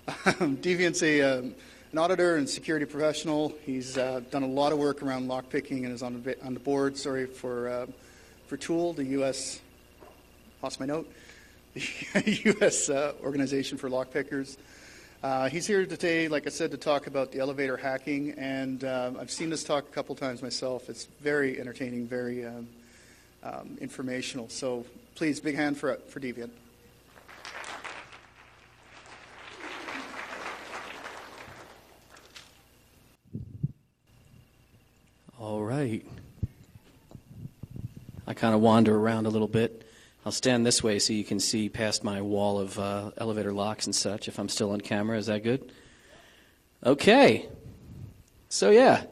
Deviant's an auditor and security professional. He's done a lot of work around lockpicking and is on the board. For Tool, the U.S. Lost my note. The U.S. organization for lockpickers. He's here today, like I said, to talk about the elevator hacking, and I've seen this talk a couple times myself. It's very entertaining, very informational. So please, big hand for Deviant. All right. I kind of wander around a little bit. I'll stand this way so you can see past my wall of elevator locks and such if I'm still on camera. Is that good? Okay. So yeah,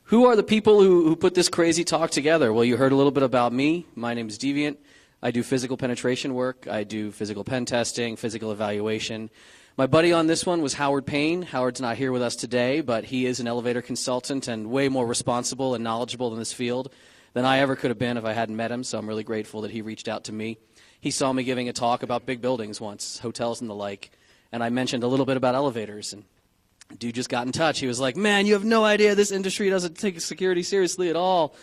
who are the people who put this crazy talk together? Well, you heard a little bit about me. My name is Deviant. I do physical penetration work. I do physical pen testing, physical evaluation. My buddy on this one was Howard Payne. Howard's not here with us today, but he is an elevator consultant and way more responsible and knowledgeable in this field than I ever could have been if I hadn't met him, so I'm really grateful that he reached out to me. He saw me giving a talk about big buildings once, hotels and the like, and I mentioned a little bit about elevators, and dude just got in touch. He was like, man, you have no idea this industry doesn't take security seriously at all.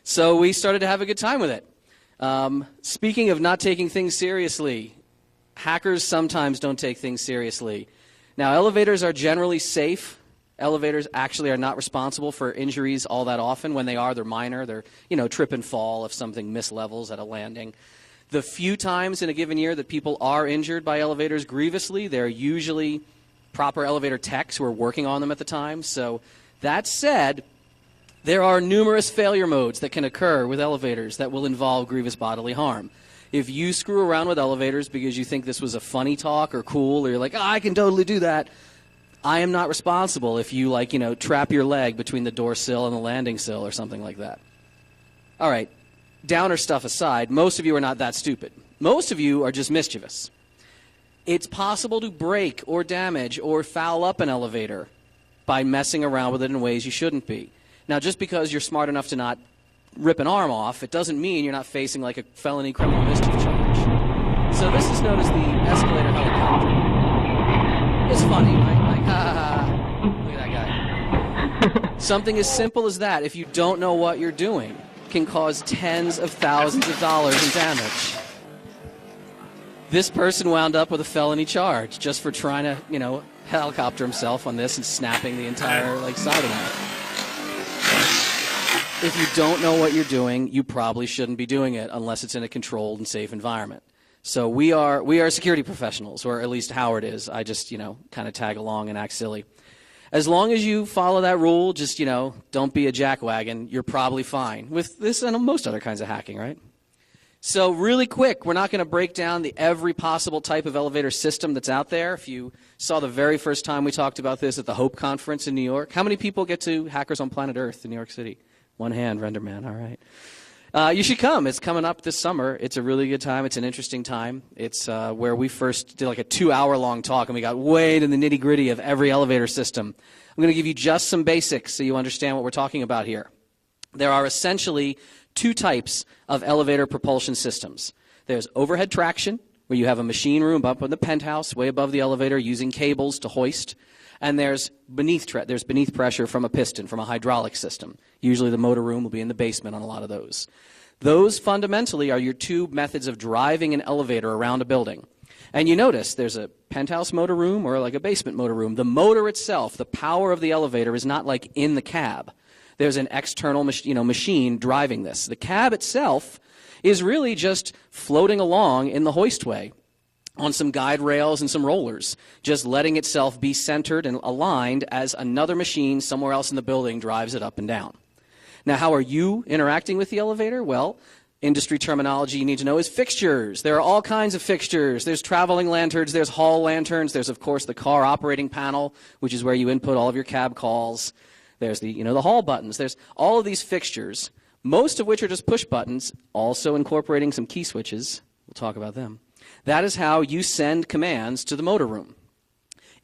So we started to have a good time with it. Speaking of not taking things seriously, hackers sometimes don't take things seriously. Now, elevators are generally safe. Elevators actually are not responsible for injuries all that often. When they are, they're minor. They're, trip and fall if something mislevels at a landing. The few times in a given year that people are injured by elevators grievously, they're usually proper elevator techs who are working on them at the time. So that said, there are numerous failure modes that can occur with elevators that will involve grievous bodily harm. If you screw around with elevators because you think this was a funny talk or cool, or you're like, I can totally do that, I am not responsible if you, trap your leg between the door sill and the landing sill or something like that. All right, downer stuff aside, most of you are not that stupid. Most of you are just mischievous. It's possible to break or damage or foul up an elevator by messing around with it in ways you shouldn't be. Now, just because you're smart enough to not rip an arm off, it doesn't mean you're not facing like a felony criminal mischief charge. So this is known as the escalator helicopter. It's funny, right? Like, ha ha ha, look at that guy. Something as simple as that, if you don't know what you're doing, can cause tens of thousands of dollars in damage. This person wound up with a felony charge just for trying to, helicopter himself on this and snapping the entire side of it. If you don't know what you're doing, you probably shouldn't be doing it unless it's in a controlled and safe environment. So we are security professionals, or at least Howard is. I just, kind of tag along and act silly. As long as you follow that rule, just, don't be a jackwagon, you're probably fine with this and most other kinds of hacking, right? So really quick, we're not going to break down every possible type of elevator system that's out there. If you saw the very first time we talked about this at the Hope Conference in New York, how many people get to Hackers on Planet Earth in New York City? One hand, Renderman, all right. You should come. It's coming up this summer. It's a really good time. It's an interesting time. It's where we first did a 2-hour-long talk, and we got way to the nitty-gritty of every elevator system. I'm going to give you just some basics so you understand what we're talking about here. There are essentially two types of elevator propulsion systems. There's overhead traction, where you have a machine room up in the penthouse, way above the elevator, using cables to hoist. And there's beneath pressure from a piston, from a hydraulic system. Usually the motor room will be in the basement on a lot of those. Those fundamentally are your two methods of driving an elevator around a building. And you notice there's a penthouse motor room or a basement motor room. The motor itself, the power of the elevator, is not in the cab. There's an external machine driving this. The cab itself is really just floating along in the hoistway on some guide rails and some rollers, just letting itself be centered and aligned as another machine somewhere else in the building drives it up and down. Now, how are you interacting with the elevator? Well, industry terminology you need to know is fixtures. There are all kinds of fixtures. There's traveling lanterns, there's hall lanterns, there's, of course, the car operating panel, which is where you input all of your cab calls. There's the hall buttons. There's all of these fixtures, most of which are just push buttons, also incorporating some key switches. We'll talk about them. That is how you send commands to the motor room.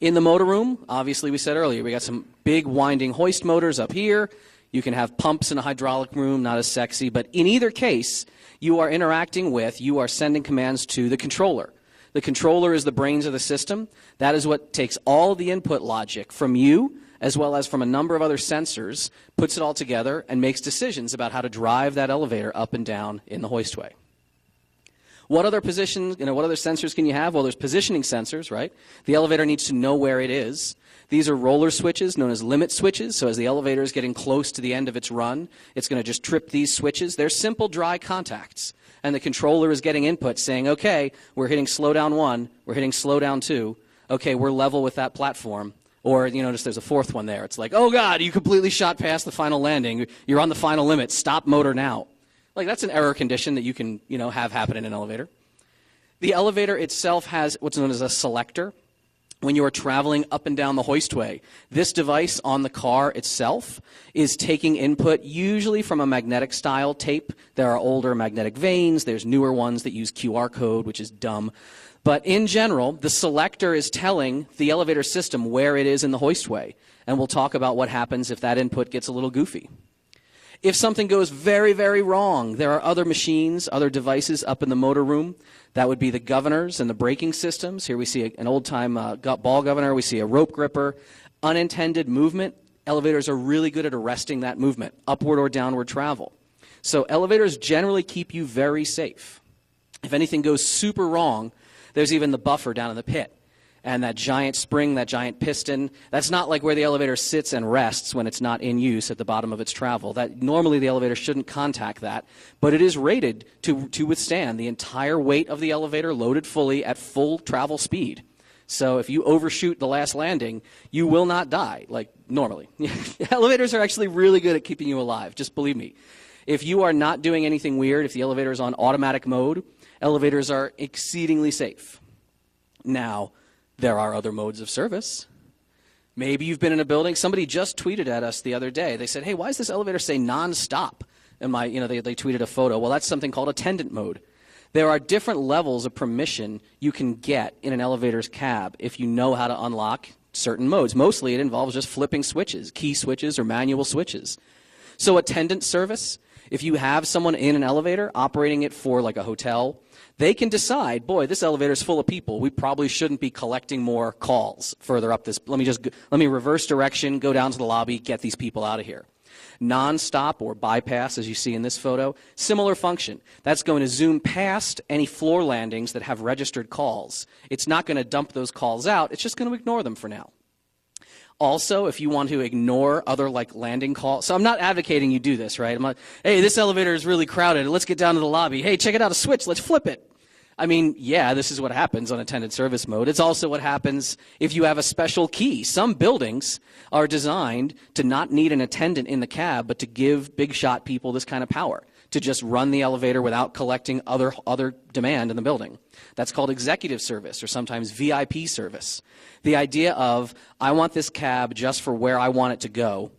In the motor room, obviously we said earlier, we got some big winding hoist motors up here. You can have pumps in a hydraulic room, not as sexy. But in either case, you are sending commands to the controller. The controller is the brains of the system. That is what takes all the input logic from you, as well as from a number of other sensors, puts it all together, and makes decisions about how to drive that elevator up and down in the hoistway. What other positions, what other sensors can you have? Well, there's positioning sensors, right? The elevator needs to know where it is. These are roller switches known as limit switches. So as the elevator is getting close to the end of its run, it's going to just trip these switches. They're simple dry contacts. And the controller is getting input saying, okay, we're hitting slow down 1, we're hitting slow down 2. Okay, we're level with that platform. Or, notice there's a fourth one there. It's like, oh, God, you completely shot past the final landing. You're on the final limit. Stop motor now. Like, that's an error condition that you can, have happen in an elevator. The elevator itself has what's known as a selector. When you are traveling up and down the hoistway, this device on the car itself is taking input usually from a magnetic style tape. There are older magnetic vanes. There's newer ones that use QR code, which is dumb. But in general, the selector is telling the elevator system where it is in the hoistway. And we'll talk about what happens if that input gets a little goofy. If something goes very, very wrong, there are other machines, other devices up in the motor room. That would be the governors and the braking systems. Here we see an old-time ball governor. We see a rope gripper. Unintended movement. Elevators are really good at arresting that movement, upward or downward travel. So elevators generally keep you very safe. If anything goes super wrong, there's even the buffer down in the pit. And that giant spring, that giant piston, that's not like where the elevator sits and rests when it's not in use at the bottom of its travel. That normally the elevator shouldn't contact that, but it is rated to withstand the entire weight of the elevator loaded fully at full travel speed. So if you overshoot the last landing, you will not die, like normally. Elevators are actually really good at keeping you alive, just believe me. If you are not doing anything weird, if the elevator is on automatic mode, elevators are exceedingly safe. Now, there are other modes of service. Maybe you've been in a building. Somebody just tweeted at us the other day. They said, hey, why does this elevator say nonstop? And they tweeted a photo. Well, that's something called attendant mode. There are different levels of permission you can get in an elevator's cab if you know how to unlock certain modes. Mostly it involves just flipping switches, key switches or manual switches. So attendant service, if you have someone in an elevator operating it for like a hotel, they can decide, boy, this elevator is full of people. We probably shouldn't be collecting more calls further up this. Let me reverse direction, go down to the lobby, get these people out of here. Non-stop or bypass, as you see in this photo, similar function. That's going to zoom past any floor landings that have registered calls. It's not going to dump those calls out. It's just going to ignore them for now. Also, if you want to ignore other landing calls, so I'm not advocating you do this, right? I'm like, hey, this elevator is really crowded. Let's get down to the lobby. Hey, check it out, a switch. Let's flip it. I mean, yeah, this is what happens on attendant service mode. It's also what happens if you have a special key. Some buildings are designed to not need an attendant in the cab, but to give big shot people this kind of power, to just run the elevator without collecting other demand in the building. That's called executive service or sometimes VIP service. The idea of, I want this cab just for where I want it to go,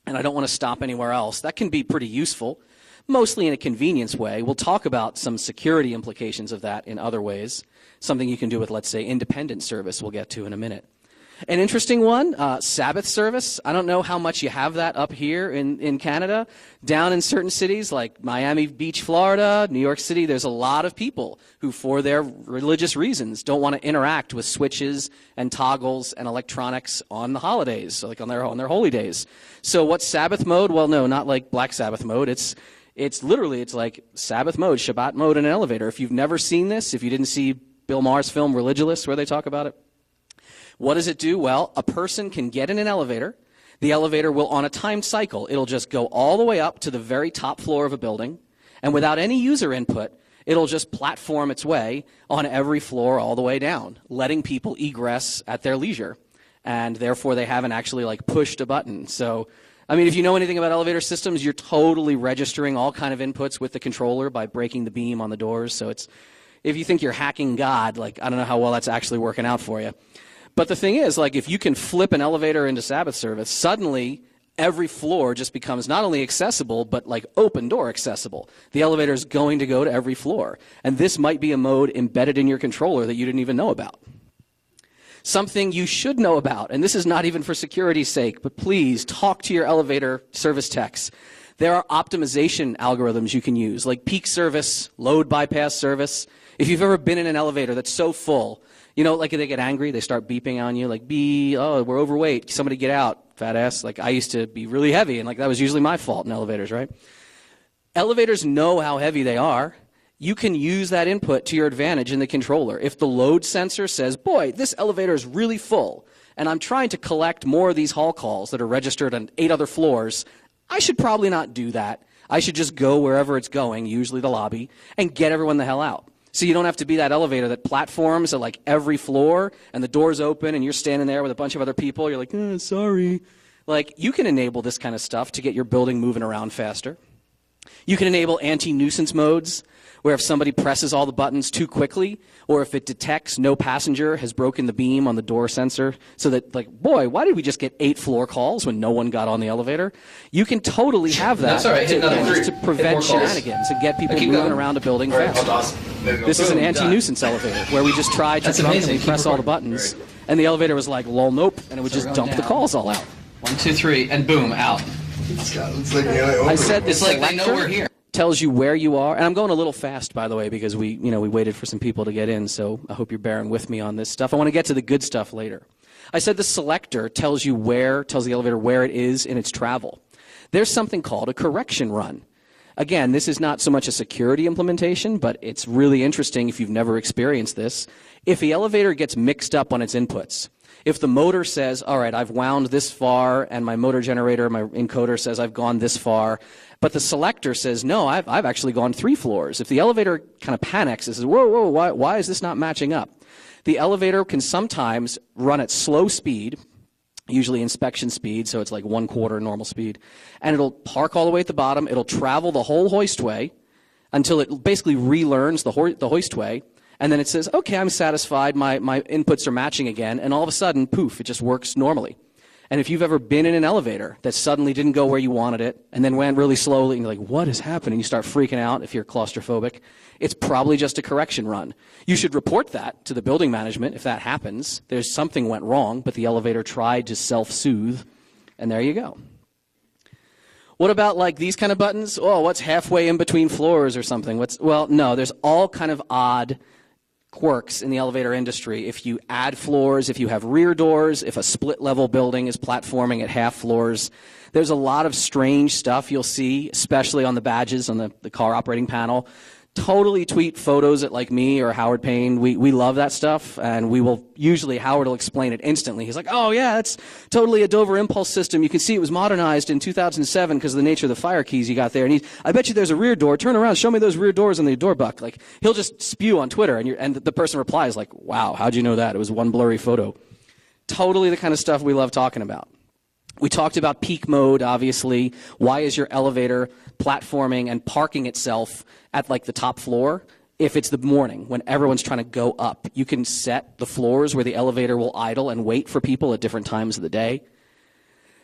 and I don't want to stop anywhere else, that can be pretty useful, mostly in a convenience way. We'll talk about some security implications of that in other ways, something you can do with, let's say, independent service we'll get to in a minute. An interesting one, Sabbath service. I don't know how much you have that up here in Canada. Down in certain cities like Miami Beach, Florida, New York City, there's a lot of people who, for their religious reasons, don't want to interact with switches and toggles and electronics on the holidays, so like on their holy days. So what's Sabbath mode? Well, no, not like Black Sabbath mode. It's like Sabbath mode, Shabbat mode in an elevator. If you've never seen this, if you didn't see Bill Maher's film Religulous where they talk about it, what does it do? Well, a person can get in an elevator. The elevator will, on a timed cycle, it'll just go all the way up to the very top floor of a building, and without any user input, it'll just platform its way on every floor all the way down, letting people egress at their leisure, and therefore they haven't actually pushed a button. So, I mean, if you know anything about elevator systems, you're totally registering all kind of inputs with the controller by breaking the beam on the doors. So if you think you're hacking God, I don't know how well that's actually working out for you. But the thing is, if you can flip an elevator into Sabbath service, suddenly every floor just becomes not only accessible, but open door accessible. The elevator is going to go to every floor. And this might be a mode embedded in your controller that you didn't even know about. Something you should know about, and this is not even for security's sake, but please talk to your elevator service techs. There are optimization algorithms you can use, like peak service, load bypass service. If you've ever been in an elevator that's so full, you know, like they get angry, they start beeping on you, like, oh, we're overweight, somebody get out, fat ass. Like, I used to be really heavy, and like that was usually my fault in elevators, right? Elevators know how heavy they are. You can use that input to your advantage in the controller. If the load sensor says, boy, this elevator is really full, and I'm trying to collect more of these hall calls that are registered on 8 other floors, I should probably not do that. I should just go wherever it's going, usually the lobby, and get everyone the hell out. So you don't have to be that elevator that platforms at like every floor, and the door's open, and you're standing there with a bunch of other people. You're like, sorry. Like, you can enable this kind of stuff to get your building moving around faster. You can enable anti-nuisance modes, where if somebody presses all the buttons too quickly, or if it detects no passenger has broken the beam on the door sensor, so that, like, boy, why did we just get 8 floor calls when no one got on the elevator? You can totally have that to prevent shenanigans and get people moving around a building fast. This is an anti-nuisance elevator, where we just tried to drunkenly press all the buttons, and the elevator was like, lol, nope, and it would just dump the calls all out. 1, 2, 3, and boom, out. I said this like they know we're here. Tells you where you are, and I'm going a little fast, by the way, because we waited for some people to get in, so I hope you're bearing with me on this stuff. I want to get to the good stuff later. I said the selector tells the elevator where it is in its travel. There's something called a correction run. Again, this is not so much a security implementation, but it's really interesting if you've never experienced this. If the elevator gets mixed up on its inputs, if the motor says, all right, I've wound this far, and my motor generator, my encoder says I've gone this far, but the selector says, no, I've actually gone 3 floors. If the elevator kind of panics and says, whoa, why is this not matching up? The elevator can sometimes run at slow speed, usually inspection speed, so it's like 1/4 normal speed, and it'll park all the way at the bottom. It'll travel the whole hoistway until it basically relearns the hoistway, and then it says, okay, I'm satisfied, my inputs are matching again, and all of a sudden, poof, it just works normally. And if you've ever been in an elevator that suddenly didn't go where you wanted it and then went really slowly and you're like, what is happening? You start freaking out if you're claustrophobic. It's probably just a correction run. You should report that to the building management if that happens. There's something went wrong, but the elevator tried to self-soothe, and there you go. What about like these kind of buttons? Oh, what's halfway in between floors or something? Well, no, there's all kind of odd quirks in the elevator industry. If you add floors, if you have rear doors, if a split-level building is platforming at half floors, there's a lot of strange stuff you'll see, especially on the badges on the car operating panel. Totally tweet photos at like me or Howard Payne. We love that stuff, and Howard will explain it instantly. He's like, oh yeah, that's totally a Dover impulse system. You can see it was modernized in 2007 because of the nature of the fire keys you got there. And I bet you there's a rear door. Turn around, show me those rear doors on the door buck. Like, he'll just spew on Twitter, and the person replies like, wow, how'd you know that? It was one blurry photo. Totally the kind of stuff we love talking about. We talked about peak mode, obviously. Why is your elevator platforming and parking itself at like the top floor? If it's the morning when everyone's trying to go up, you can set the floors where the elevator will idle and wait for people at different times of the day.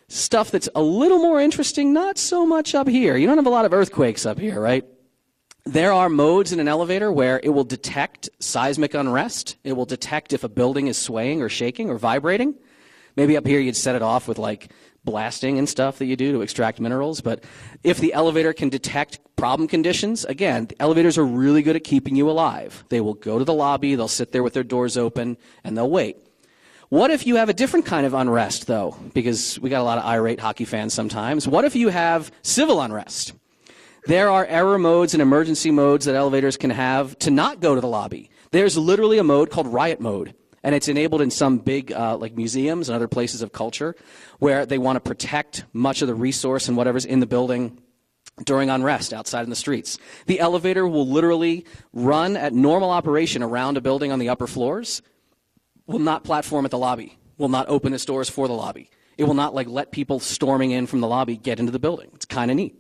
Stuff that's a little more interesting, not so much up here. You don't have a lot of earthquakes up here, right? There are modes in an elevator where it will detect seismic unrest. It will detect if a building is swaying or shaking or vibrating. Maybe up here you'd set it off with like blasting and stuff that you do to extract minerals. But if the elevator can detect problem conditions, again, the elevators are really good at keeping you alive. They will go to the lobby, they'll sit there with their doors open, and they'll wait. What if you have a different kind of unrest, though? Because we got a lot of irate hockey fans sometimes. What if you have civil unrest? There are error modes and emergency modes that elevators can have to not go to the lobby. There's literally a mode called riot mode. And it's enabled in some big like museums and other places of culture where they want to protect much of the resource and whatever's in the building during unrest outside in the streets. The elevator will literally run at normal operation around a building on the upper floors, will not platform at the lobby, will not open its doors for the lobby. It will not like let people storming in from the lobby get into the building. It's kind of neat.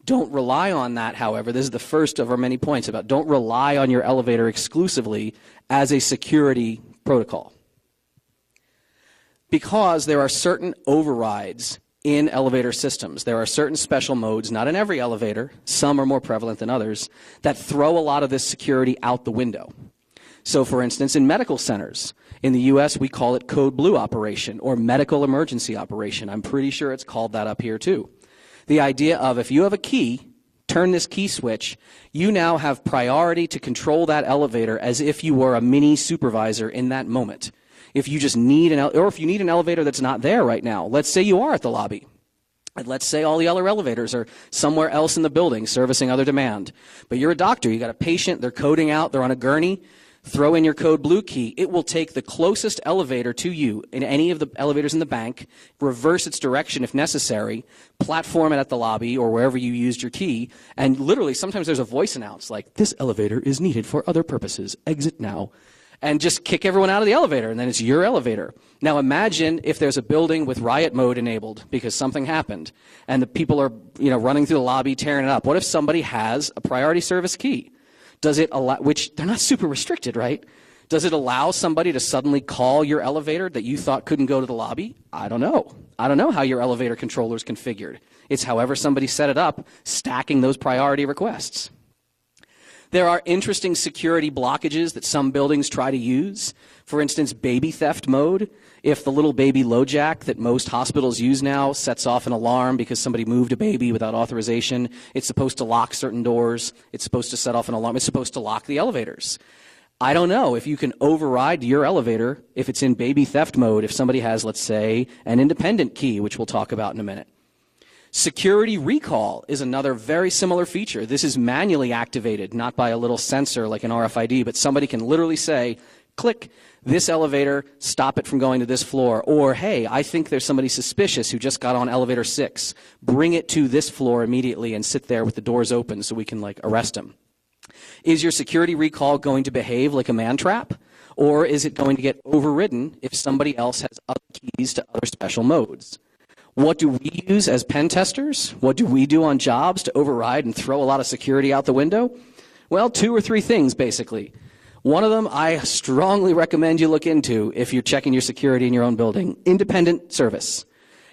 Don't rely on that, however. This is the first of our many points about don't rely on your elevator exclusively as a security protocol. Because there are certain overrides in elevator systems. There are certain special modes, not in every elevator, some are more prevalent than others, that throw a lot of this security out the window. So, for instance, in medical centers, in the U.S., we call it Code Blue operation or medical emergency operation. I'm pretty sure it's called that up here, too. The idea of if you have a key, turn this key switch, you now have priority to control that elevator as if you were a mini supervisor in that moment. If you just need or if you need an elevator that's not there right now, let's say you are at the lobby. And let's say all the other elevators are somewhere else in the building servicing other demand. But you're a doctor, you got a patient, they're coding out, they're on a gurney, throw in your code blue key. It will take the closest elevator to you in any of the elevators in the bank, reverse its direction if necessary, platform it at the lobby or wherever you used your key, and literally sometimes there's a voice announce like, this elevator is needed for other purposes, exit now. And just kick everyone out of the elevator, and then it's your elevator. Now imagine if there's a building with riot mode enabled because something happened, and the people are running through the lobby, tearing it up. What if somebody has a priority service key? Does it allow, which they're not super restricted, right? Does it allow somebody to suddenly call your elevator that you thought couldn't go to the lobby? I don't know. I don't know how your elevator controller is configured. It's however somebody set it up, stacking those priority requests. There are interesting security blockages that some buildings try to use. For instance, baby theft mode. If the little baby LoJack that most hospitals use now sets off an alarm because somebody moved a baby without authorization, it's supposed to lock certain doors. It's supposed to set off an alarm. It's supposed to lock the elevators. I don't know if you can override your elevator if it's in baby theft mode if somebody has, let's say, an independent key, which we'll talk about in a minute. Security recall is another very similar feature. This is manually activated, not by a little sensor like an RFID, but somebody can literally say, click this elevator, stop it from going to this floor. Or, hey, I think there's somebody suspicious who just got on elevator 6. Bring it to this floor immediately and sit there with the doors open so we can arrest him. Is your security recall going to behave like a man trap? Or is it going to get overridden if somebody else has other keys to other special modes? What do we use as pen testers? What do we do on jobs to override and throw a lot of security out the window? Well, 2 or 3 things, basically. One of them I strongly recommend you look into if you're checking your security in your own building. Independent service.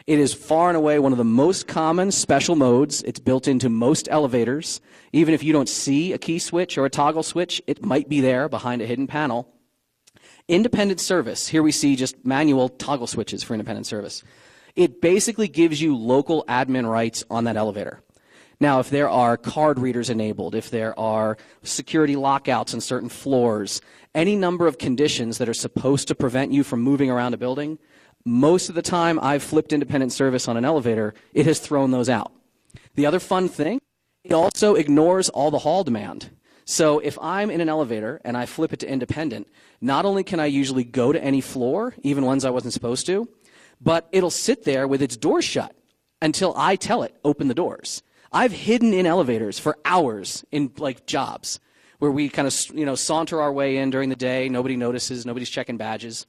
It is far and away one of the most common special modes. It's built into most elevators. Even if you don't see a key switch or a toggle switch, it might be there behind a hidden panel. Independent service. Here we see just manual toggle switches for independent service. It basically gives you local admin rights on that elevator. Now, if there are card readers enabled, if there are security lockouts on certain floors, any number of conditions that are supposed to prevent you from moving around a building, most of the time I've flipped independent service on an elevator, it has thrown those out. The other fun thing, it also ignores all the hall demand. So if I'm in an elevator and I flip it to independent, not only can I usually go to any floor, even ones I wasn't supposed to, but it'll sit there with its doors shut until I tell it, open the doors. I've hidden in elevators for hours in jobs where we kind of saunter our way in during the day. Nobody notices. Nobody's checking badges.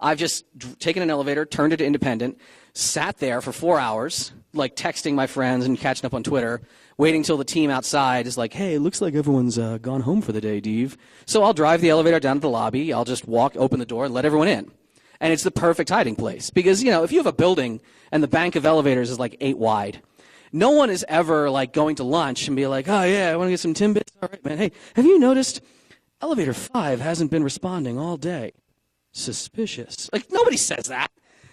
I've just taken an elevator, turned it to independent, sat there for 4 hours, texting my friends and catching up on Twitter, waiting till the team outside is like, hey, it looks like everyone's gone home for the day, Dave. So I'll drive the elevator down to the lobby. I'll just open the door and let everyone in. And it's the perfect hiding place because, if you have a building and the bank of elevators is 8 wide, no one is ever going to lunch and be like, oh, yeah, I want to get some Timbits. All right, man. Hey, have you noticed elevator 5 hasn't been responding all day? Suspicious. Nobody says that.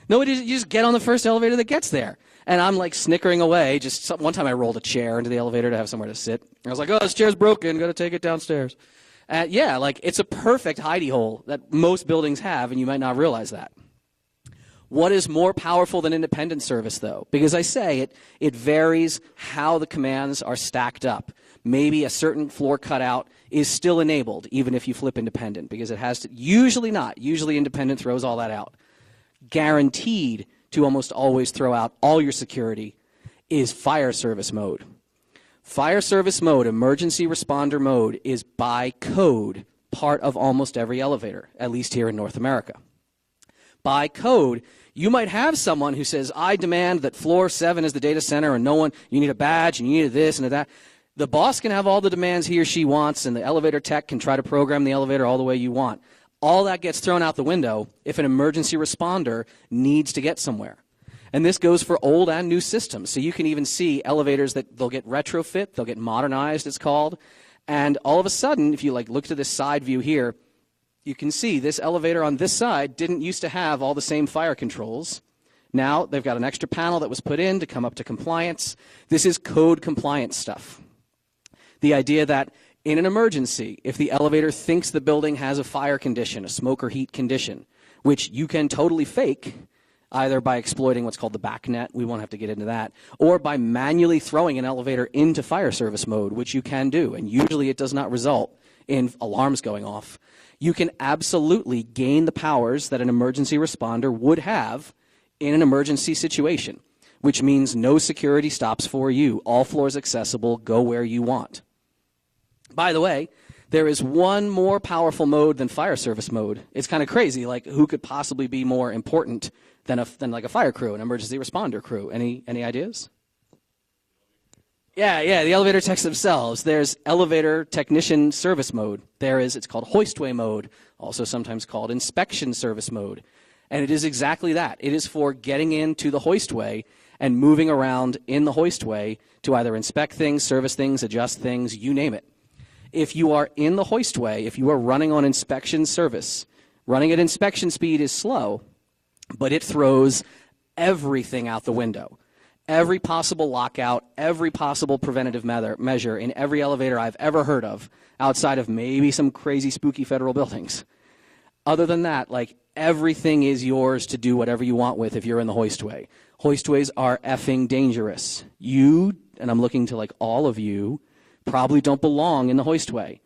You just get on the first elevator that gets there. And I'm snickering away. One time I rolled a chair into the elevator to have somewhere to sit. I was like, oh, this chair's broken. Got to take it downstairs. It's a perfect hidey hole that most buildings have, and you might not realize that. What is more powerful than independent service, though? Because I say it varies how the commands are stacked up. Maybe a certain floor cutout is still enabled, even if you flip independent, because it has to. Usually not. Usually independent throws all that out. Guaranteed to almost always throw out all your security is fire service mode. Fire service mode, emergency responder mode, is by code part of almost every elevator, at least here in North America. By code, you might have someone who says, I demand that floor 7 is the data center and you need a badge and you need this and that. The boss can have all the demands he or she wants and the elevator tech can try to program the elevator all the way you want. All that gets thrown out the window if an emergency responder needs to get somewhere. And this goes for old and new systems. So you can even see elevators that they'll get retrofit, they'll get modernized, it's called. And all of a sudden, if you look to this side view here, you can see this elevator on this side didn't used to have all the same fire controls. Now they've got an extra panel that was put in to come up to compliance. This is code compliance stuff. The idea that in an emergency, if the elevator thinks the building has a fire condition, a smoke or heat condition, which you can totally fake, either by exploiting what's called the backnet, we won't have to get into that, or by manually throwing an elevator into fire service mode, which you can do, and usually it does not result in alarms going off. You can absolutely gain the powers that an emergency responder would have in an emergency situation, which means no security stops for you. All floors accessible, go where you want. By the way, there is one more powerful mode than fire service mode. It's kind of crazy, like who could possibly be more important than like a fire crew, an emergency responder crew? Any ideas? Yeah, the elevator techs themselves. There's elevator technician service mode. It's called hoistway mode, also sometimes called inspection service mode. And it is exactly that. It is for getting into the hoistway and moving around in the hoistway to either inspect things, service things, adjust things, you name it. If you are in the hoistway, if you are running on inspection service, running at inspection speed is slow, but it throws everything out the window. Every possible lockout, every possible preventative measure in every elevator I've ever heard of, outside of maybe some crazy spooky federal buildings. Other than that, like, everything is yours to do whatever you want with if you're in the hoistway. Hoistways are effing dangerous. You, and I'm looking to like all of you, probably don't belong in the hoistway.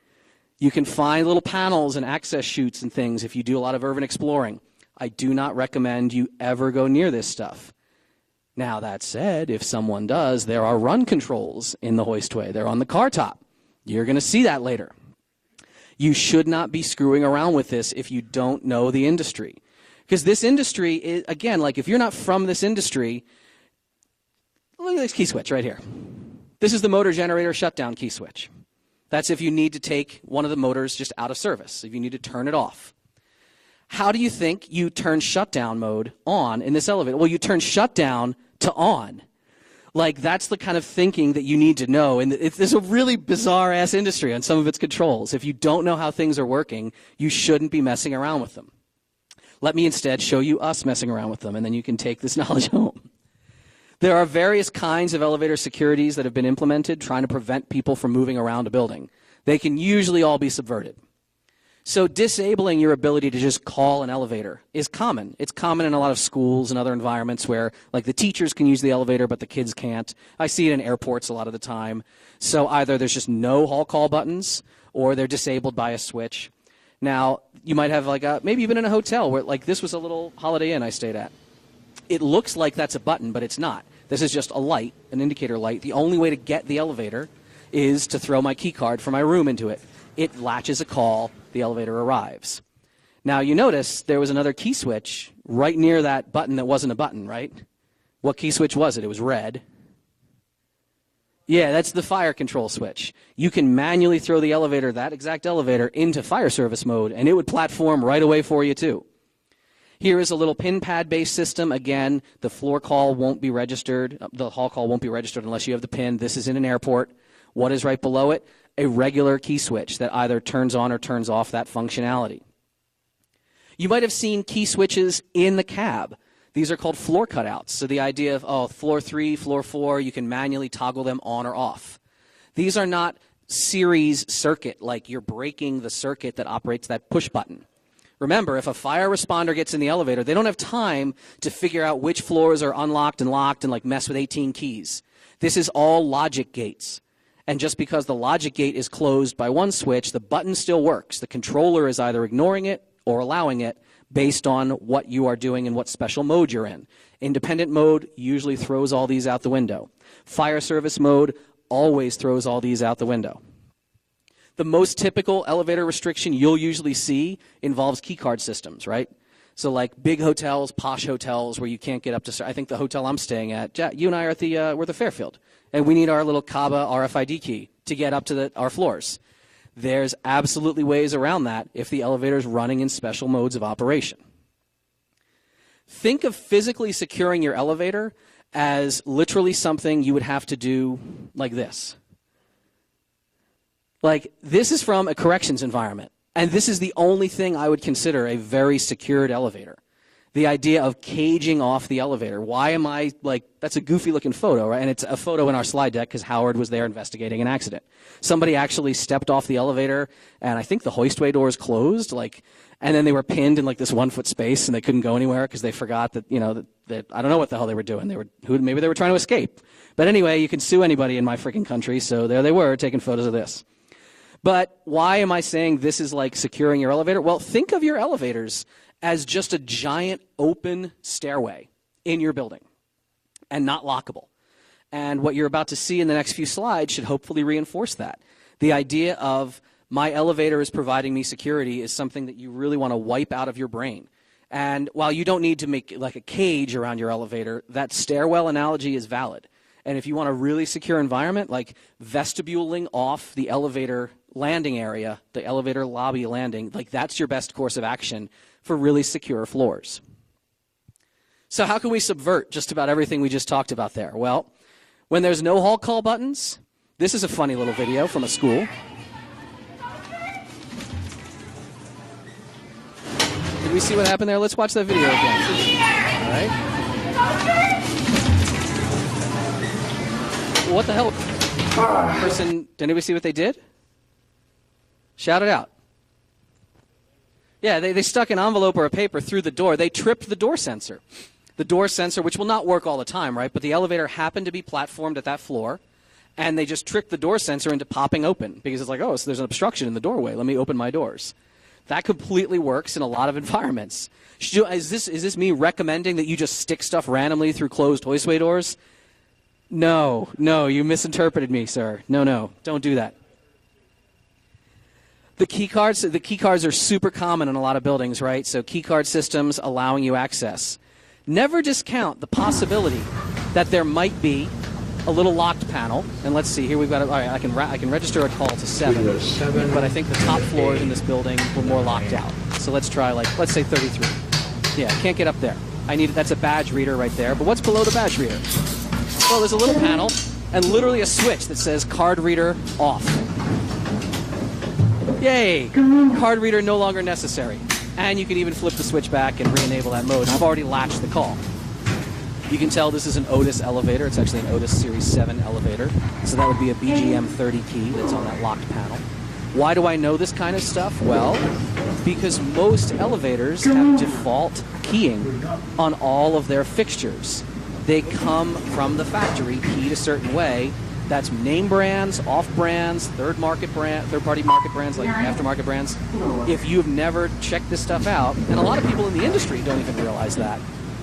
You can find little panels and access chutes and things if you do a lot of urban exploring. I do not recommend you ever go near this stuff. Now, that said, if someone does, there are run controls in the hoistway. They're on the car top. You're going to see that later. You should not be screwing around with this if you don't know the industry. Because this industry is, again, like if you're not from this industry, look at this key switch right here. This is the motor generator shutdown key switch. That's if you need to take one of the motors just out of service, if you need to turn it off. How do you think you turn shutdown mode on in this elevator? Well, you turn shutdown to on. Like, that's the kind of thinking that you need to know. And it's a really bizarre-ass industry on some of its controls. If you don't know how things are working, you shouldn't be messing around with them. Let me instead show you us messing around with them, and then you can take this knowledge home. There are various kinds of elevator securities that have been implemented trying to prevent people from moving around a building. They can usually all be subverted. So disabling your ability to just call an elevator is common. It's common in a lot of schools and other environments where, like, the teachers can use the elevator, but the kids can't. I see it in airports a lot of the time. So either there's just no hall call buttons, or they're disabled by a switch. Now, you might have, like, maybe even in a hotel where, like, this was a little Holiday Inn I stayed at. It looks like that's a button, but it's not. This is just a light, an indicator light. The only way to get the elevator is to throw my key card for my room into it. It latches a call. The elevator arrives. Now, you notice there was another key switch right near that button that wasn't a button, right? What key switch was it? It was red. Yeah, that's the fire control switch. You can manually throw the elevator, that exact elevator, into fire service mode, and it would platform right away for you, too. Here is a little pin pad-based system. Again, the floor call won't be registered. The hall call won't be registered unless you have the pin. This is in an airport. What is right below it? A regular key switch that either turns on or turns off that functionality. You might have seen key switches in the cab. These are called floor cutouts. So the idea of, floor 3, floor 4, you can manually toggle them on or off. These are not series circuit, like you're breaking the circuit that operates that push button. Remember, if a fire responder gets in the elevator, they don't have time to figure out which floors are unlocked and locked and like mess with 18 keys. This is all logic gates. And just because the logic gate is closed by one switch, the button still works. The controller is either ignoring it or allowing it based on what you are doing and what special mode you're in. Independent mode usually throws all these out the window. Fire service mode always throws all these out the window. The most typical elevator restriction you'll usually see involves keycard systems, right? So like big hotels, posh hotels where you can't get up to, I think the hotel I'm staying at, you and I are at we're at the Fairfield. And we need our little CABA RFID key to get up to our floors. There's absolutely ways around that if the elevator is running in special modes of operation. Think of physically securing your elevator as literally something you would have to do like this. Like, this is from a corrections environment. And this is the only thing I would consider a very secured elevator. The idea of caging off the elevator. Why am I, like, that's a goofy looking photo, right? And it's a photo in our slide deck because Howard was there investigating an accident. Somebody actually stepped off the elevator, and I think the hoistway doors closed, like, and then they were pinned in like this 1 foot space, and they couldn't go anywhere because they forgot that, you know, that I don't know what the hell they were doing. Maybe they were trying to escape. But anyway, you can sue anybody in my freaking country, so there they were taking photos of this. But why am I saying this is like securing your elevator? Well, think of your elevators as just a giant open stairway in your building and not lockable. And what you're about to see in the next few slides should hopefully reinforce that. The idea of my elevator is providing me security is something that you really want to wipe out of your brain. And while you don't need to make like a cage around your elevator, that stairwell analogy is valid. And if you want a really secure environment, like vestibuling off the elevator landing area, the elevator lobby landing, like that's your best course of action for really secure floors. So how can we subvert just about everything we just talked about there? Well, when there's no hall call buttons, this is a funny little video from a school. Did we see what happened there? Let's watch that video again. All right. What the hell? Person, did anybody see what they did? Shout it out. Yeah, they stuck an envelope or a paper through the door. They tripped the door sensor. The door sensor, which will not work all the time, right? But the elevator happened to be platformed at that floor, and they just tricked the door sensor into popping open because it's like, oh, so there's an obstruction in the doorway. Let me open my doors. That completely works in a lot of environments. Is this me recommending that you just stick stuff randomly through closed hoistway doors? No, you misinterpreted me, sir. No, don't do that. The key cards are super common in a lot of buildings, right? So key card systems allowing you access. Never discount the possibility that there might be a little locked panel. And let's see, here we've got, all right, I can register a call to 7, but I think the top floors in this building were more locked out. So let's try, let's say 33. Yeah, can't get up there. That's a badge reader right there. But what's below the badge reader? Well, there's a little panel and literally a switch that says card reader off. Yay! Card reader no longer necessary. And you can even flip the switch back and re-enable that mode. I've already latched the call. You can tell this is an Otis elevator. It's actually an Otis Series 7 elevator. So that would be a BGM 30 key that's on that locked panel. Why do I know this kind of stuff? Well, because most elevators have default keying on all of their fixtures. They come from the factory, keyed a certain way. That's name brands, off brands, third-party market brands, like aftermarket brands. If you've never checked this stuff out, and a lot of people in the industry don't even realize that,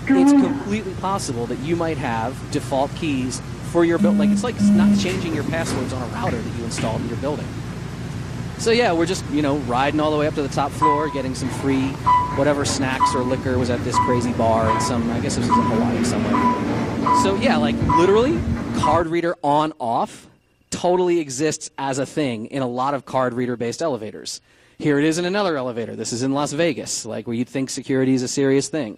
it's completely possible that you might have default keys for your building. It's like not changing your passwords on a router that you installed in your building. So yeah, we're just, riding all the way up to the top floor, getting some free whatever snacks or liquor was at this crazy bar in I guess this was in Hawaii somewhere. So yeah, literally, card reader on off totally exists as a thing in a lot of card reader based elevators. Here it is in another elevator. This is in Las Vegas, where you'd think security is a serious thing.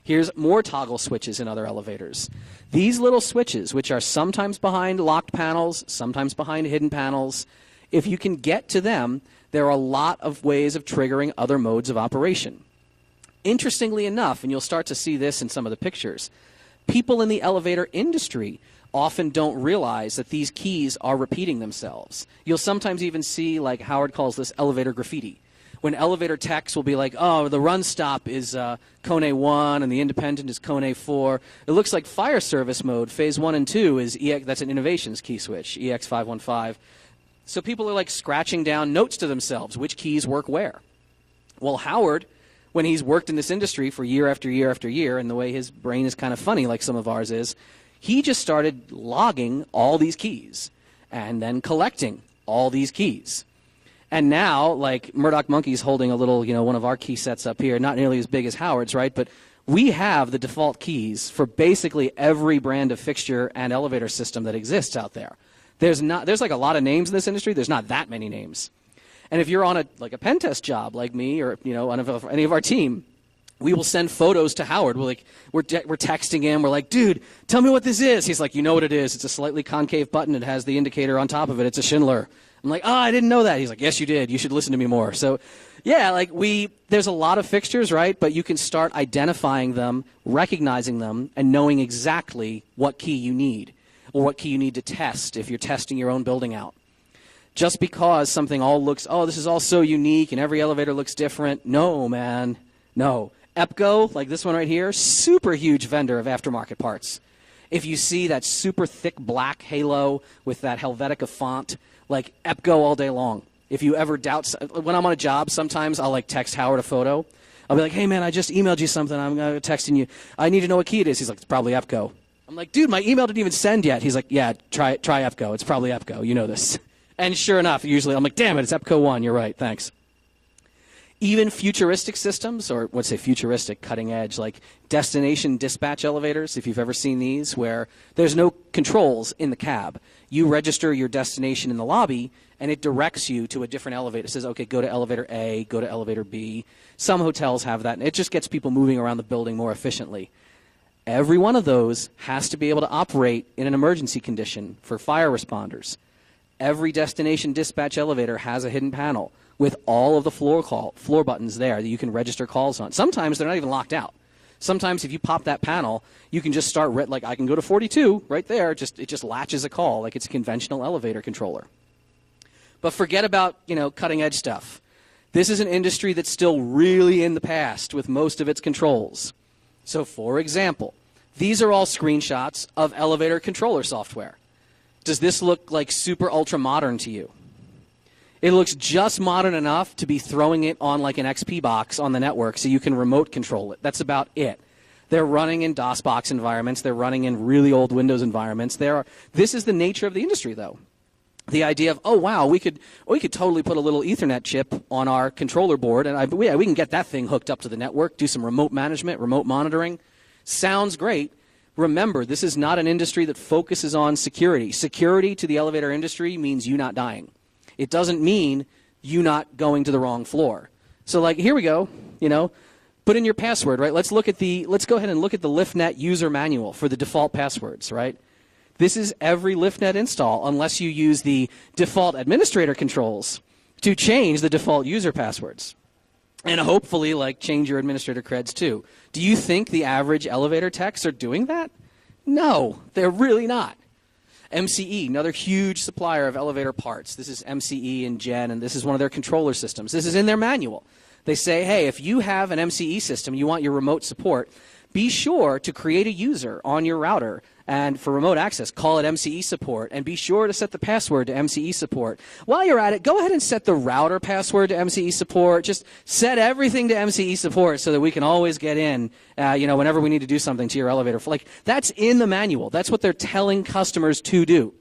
Here's more toggle switches in other elevators. These little switches, which are sometimes behind locked panels, sometimes behind hidden panels, if you can get to them, there are a lot of ways of triggering other modes of operation. Interestingly enough, and you'll start to see this in some of the pictures, people in the elevator industry often don't realize that these keys are repeating themselves. You'll sometimes even see, like Howard calls this, elevator graffiti. When elevator techs will be like, oh, the run stop is Kone 1 and the independent is Kone 4. It looks like fire service mode, phase 1 and 2 is that's an innovations key switch, EX515. So people are scratching down notes to themselves, which keys work where. Well, Howard, when he's worked in this industry for year after year after year, and the way his brain is kind of funny like some of ours is, he just started logging all these keys and then collecting all these keys. And now, Murdoch Monkey's holding a little, one of our key sets up here, not nearly as big as Howard's, right? But we have the default keys for basically every brand of fixture and elevator system that exists out there. There's a lot of names in this industry. There's not that many names. And if you're on a pen test job like me or, any of our team, we will send photos to Howard. We're texting him. We're like, dude, tell me what this is. He's like, you know what it is. It's a slightly concave button. It has the indicator on top of it. It's a Schindler. I'm like, I didn't know that. He's like, yes, you did. You should listen to me more. So Yeah, like there's a lot of fixtures, right? But you can start identifying them, recognizing them, and knowing exactly what key you need or what key you need to test if you're testing your own building out. Just because something all looks, oh, this is all so unique and every elevator looks different. No, man, no. EPCO, like this one right here, super huge vendor of aftermarket parts. If you see that super thick black halo with that Helvetica font, like EPCO all day long. If you ever doubt, when I'm on a job, sometimes I'll like text Howard a photo. I'll be like, hey man, I just emailed you something. I'm texting you. I need to know what key it is. He's like, it's probably EPCO. I'm like, dude, my email didn't even send yet. He's like, yeah, try EPCO. It's probably EPCO. You know this. And sure enough, usually I'm like, damn it, it's EPCO 1. You're right. Thanks. Even futuristic systems, or let's say futuristic, cutting edge, like destination dispatch elevators, if you've ever seen these, where there's no controls in the cab. You register your destination in the lobby, and it directs you to a different elevator. It says, okay, go to elevator A, go to elevator B. Some hotels have that, and it just gets people moving around the building more efficiently. Every one of those has to be able to operate in an emergency condition for fire responders. Every destination dispatch elevator has a hidden panel with all of the floor buttons there that you can register calls on. Sometimes they're not even locked out. Sometimes if you pop that panel, you can just start, like I can go to 42 right there. It just latches a call like it's a conventional elevator controller. But forget about, cutting edge stuff. This is an industry that's still really in the past with most of its controls. So for example, these are all screenshots of elevator controller software. Does this look like super ultra modern to you? It looks just modern enough to be throwing it on like an XP box on the network so you can remote control it. That's about it. They're running in DOSBox environments. They're running in really old Windows environments. This is the nature of the industry, though. The idea of, oh, wow, we could totally put a little Ethernet chip on our controller board, and we can get that thing hooked up to the network, do some remote management, remote monitoring. Sounds great. Remember, this is not an industry that focuses on security. Security to the elevator industry means you not dying. It doesn't mean you not going to the wrong floor. So, like, here we go, put in your password, right? Let's go ahead and look at the LiftNet user manual for the default passwords, right? This is every LiftNet install unless you use the default administrator controls to change the default user passwords. And hopefully, change your administrator creds too. Do you think the average elevator techs are doing that? No, they're really not. MCE, another huge supplier of elevator parts. This is MCE and Gen, and this is one of their controller systems. This is in their manual. They say, hey, if you have an MCE system, you want your remote support, be sure to create a user on your router. And for remote access, call it MCE support. And be sure to set the password to MCE support. While you're at it, go ahead and set the router password to MCE support. Just set everything to MCE support so that we can always get in, whenever we need to do something to your elevator. That's in the manual. That's what they're telling customers to do.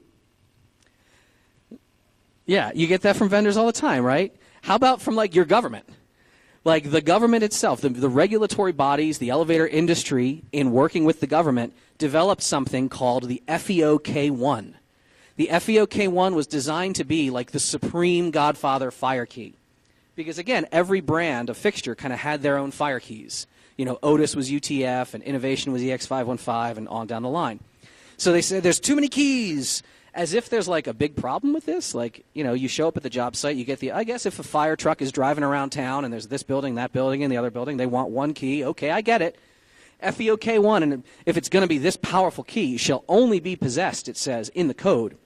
Yeah, you get that from vendors all the time, right? How about from, your government? Like the government itself, the regulatory bodies, the elevator industry, in working with the government, developed something called the FEOK1. The FEOK1 was designed to be like the supreme godfather fire key. Because, again, every brand of fixture kind of had their own fire keys. Otis was UTF, and Innovation was EX515, and on down the line. So they said there's too many keys. As if there's a big problem with this. You show up at the job site, you get I guess if a fire truck is driving around town and there's this building, that building, and the other building, they want one key. Okay, I get it. FEOK1, and if it's going to be this powerful key, shall only be possessed, it says, in the code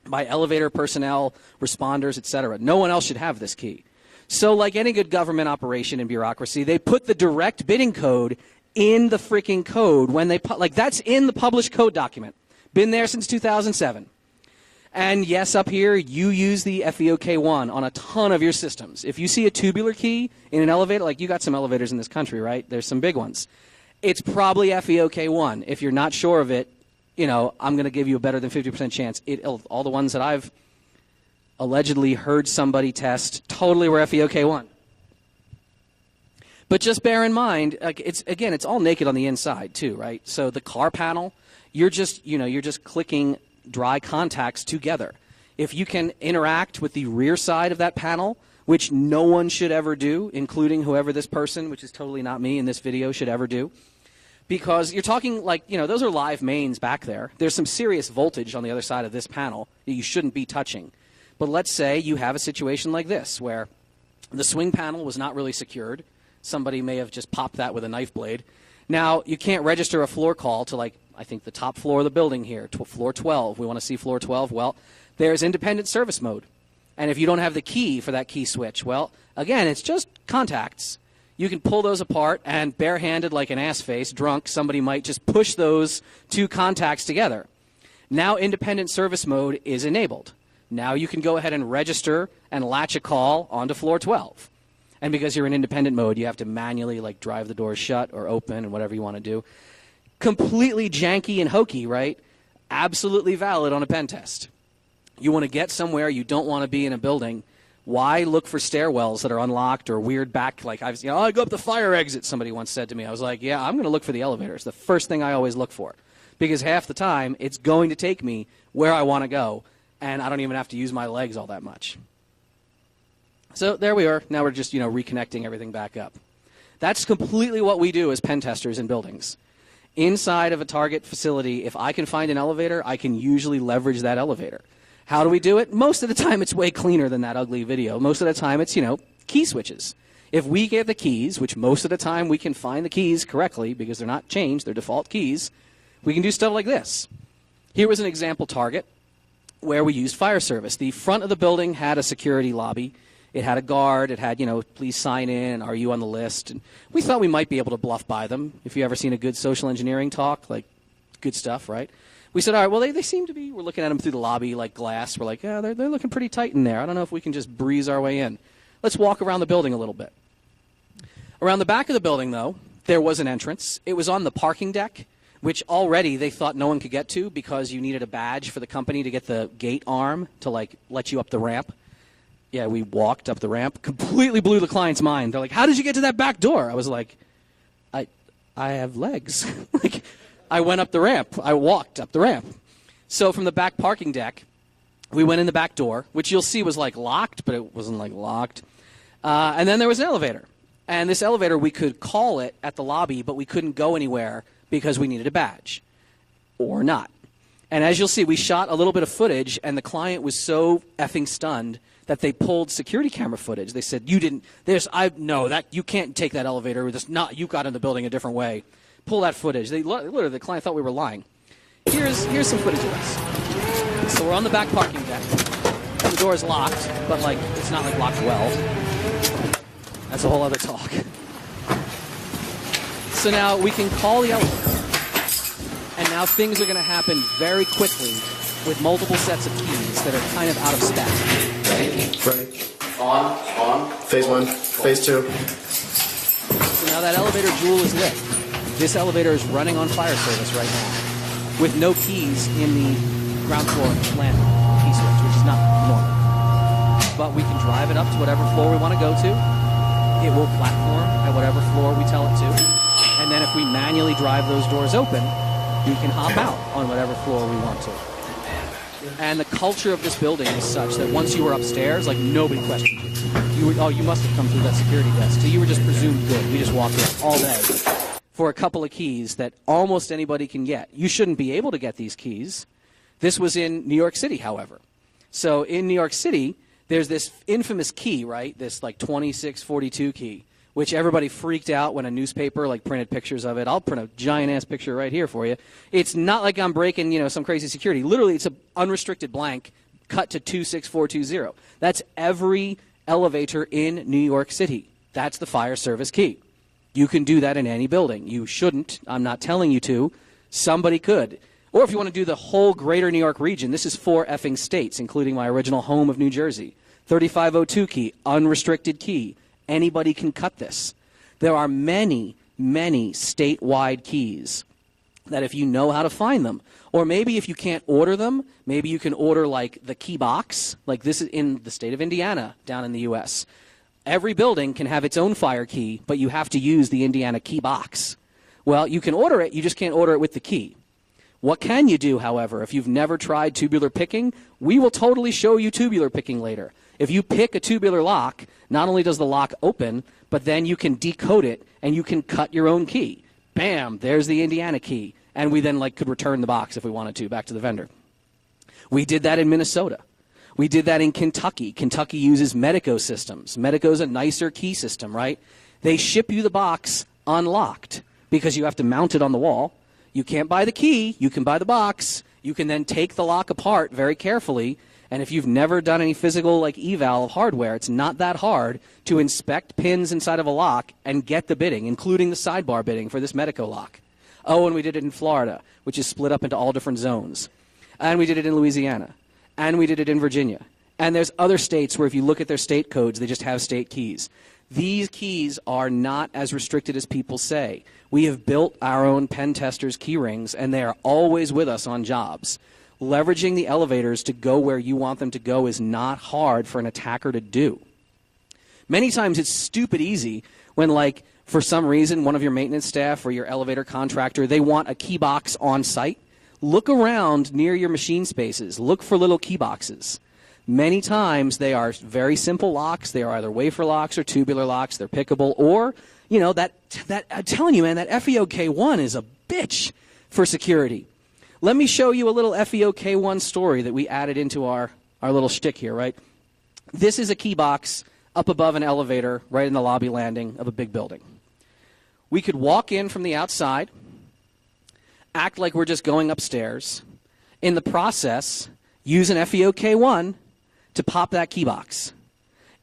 by elevator personnel, responders, etc. No one else should have this key. So like any good government operation and bureaucracy, they put the direct bidding code in the freaking code when they that's in the published code document. Been there since 2007. And yes, up here, you use the FEOK1 on a ton of your systems. If you see a tubular key in an elevator, you got some elevators in this country, right? There's some big ones. It's probably FEOK1. If you're not sure of it, I'm going to give you a better than 50% chance. All the ones that I've allegedly heard somebody test totally were FEOK1. But just bear in mind, it's all naked on the inside too, right? So the car panel, you're just clicking dry contacts together. If you can interact with the rear side of that panel, which no one should ever do, including whoever this person, which is totally not me in this video, should ever do, because you're talking those are live mains back there. There's some serious voltage on the other side of this panel that you shouldn't be touching. But let's say you have a situation like this where The swing panel was not really secured. Somebody may have just popped that with a knife blade. Now, you can't register a floor call to, like, I think the top floor of the building here, floor 12. We want to see floor 12. Well, there's independent service mode. And if you don't have the key for that key switch, well, again, it's just contacts. You can pull those apart, and barehanded like an ass face, drunk, somebody might just push those two contacts together. Now independent service mode is enabled. Now you can go ahead and register and latch a call onto floor 12. And because you're in independent mode, you have to manually like drive the doors shut or open and whatever you want to do. Completely janky and hokey, right? Absolutely valid on a pen test. You want to get somewhere, you don't want to be in a building. Why look for stairwells that are unlocked or weird back? Like I go up the fire exit, somebody once said to me. I was like, yeah, I'm going to look for the elevators. The first thing I always look for. Because half the time, it's going to take me where I want to go, and I don't even have to use my legs all that much. So there we are. Now we're just, reconnecting everything back up. That's completely what we do as pen testers in buildings. Inside of a target facility, if I can find an elevator, I can usually leverage that elevator. How do we do it? Most of the time, it's way cleaner than that ugly video. Most of the time, it's, key switches. If we get the keys, which most of the time we can find the keys correctly because they're not changed, they're default keys, we can do stuff like this. Here was an example target where we used fire service. The front of the building had a security lobby. It had a guard. It had, please sign in. Are you on the list? And we thought we might be able to bluff by them. If you ever seen a good social engineering talk, like good stuff, right? We said, all right, well, they seem to be. We're looking at them through the lobby like glass. We're like, yeah, they're looking pretty tight in there. I don't know if we can just breeze our way in. Let's walk around the building a little bit. Around the back of the building, though, there was an entrance. It was on the parking deck, which already they thought no one could get to because you needed a badge for the company to get the gate arm to, let you up the ramp. Yeah, we walked up the ramp. Completely blew the client's mind. They're like, how did you get to that back door? I was like, I have legs. I went up the ramp. I walked up the ramp. So from the back parking deck, we went in the back door, which you'll see was locked, but it wasn't locked. And then there was an elevator. And this elevator, we could call it at the lobby, but we couldn't go anywhere because we needed a badge. Or not. And as you'll see, we shot a little bit of footage, and the client was so effing stunned that they pulled security camera footage. They said, you can't take that elevator. You got in the building a different way. Pull that footage. Literally, the client thought we were lying. Here's some footage of us. So we're on the back parking deck. The door is locked, but it's not locked well. That's a whole other talk. So now we can call the elevator. And now things are going to happen very quickly with multiple sets of keys that are kind of out of spec. Ready? On. Phase 1, phase 2. So now that elevator jewel is lit. This elevator is running on fire service right now with no keys in the ground floor landing key switch, which is not normal. But we can drive it up to whatever floor we want to go to. It will platform at whatever floor we tell it to. And then if we manually drive those doors open, we can hop out on whatever floor we want to. And the culture of this building is such that once you were upstairs, nobody questioned you. You must have come through that security desk. So you were just presumed good. We just walked around all day for a couple of keys that almost anybody can get. You shouldn't be able to get these keys. This was in New York City, however. So in New York City, there's this infamous key, right? This 2642 key, which everybody freaked out when a newspaper printed pictures of it. I'll print a giant-ass picture right here for you. It's not like I'm breaking, some crazy security. Literally, it's an unrestricted blank cut to 26420. That's every elevator in New York City. That's the fire service key. You can do that in any building. You shouldn't. I'm not telling you to. Somebody could. Or if you want to do the whole greater New York region, this is 4 effing states, including my original home of New Jersey. 3502 key, unrestricted key. Anybody can cut this. There are many, many statewide keys that if you know how to find them, or maybe if you can't order them, maybe you can order the key box. This is in the state of Indiana down in the U.S. Every building can have its own fire key, but you have to use the Indiana key box. Well, you can order it, you just can't order it with the key. What can you do, however, if you've never tried tubular picking? We will totally show you tubular picking later. If you pick a tubular lock, not only does the lock open, but then you can decode it and you can cut your own key. Bam, there's the Indiana key. And we then could return the box if we wanted to back to the vendor. We did that in Minnesota. We did that in Kentucky. Kentucky uses Medico systems. Medico's a nicer key system, right? They ship you the box unlocked because you have to mount it on the wall. You can't buy the key. You can buy the box. You can then take the lock apart very carefully. And if you've never done any physical like eval of hardware, it's not that hard to inspect pins inside of a lock and get the bitting, including the sidebar bitting for this Medico lock. Oh, and we did it in Florida, which is split up into all different zones. And we did it in Louisiana. And we did it in Virginia. And there's other states where if you look at their state codes, they just have state keys. These keys are not as restricted as people say. We have built our own pen testers key rings, and they are always with us on jobs. Leveraging the elevators to go where you want them to go is not hard for an attacker to do. Many times it's stupid easy when, like, for some reason, one of your maintenance staff or your elevator contractor, they want a key box on site. Look around near your machine spaces. Look for little key boxes. Many times they are very simple locks. They are either wafer locks or tubular locks. They're pickable. Or, you know, that I'm telling you, man, that FEOK1 is a bitch for security. Let me show you a little FEOK1 story that we added into our little shtick here, right? This is a key box up above an elevator right in the lobby landing of a big building. We could walk in from the outside, act like we're just going upstairs. In the process, use an FEOK1 to pop that key box.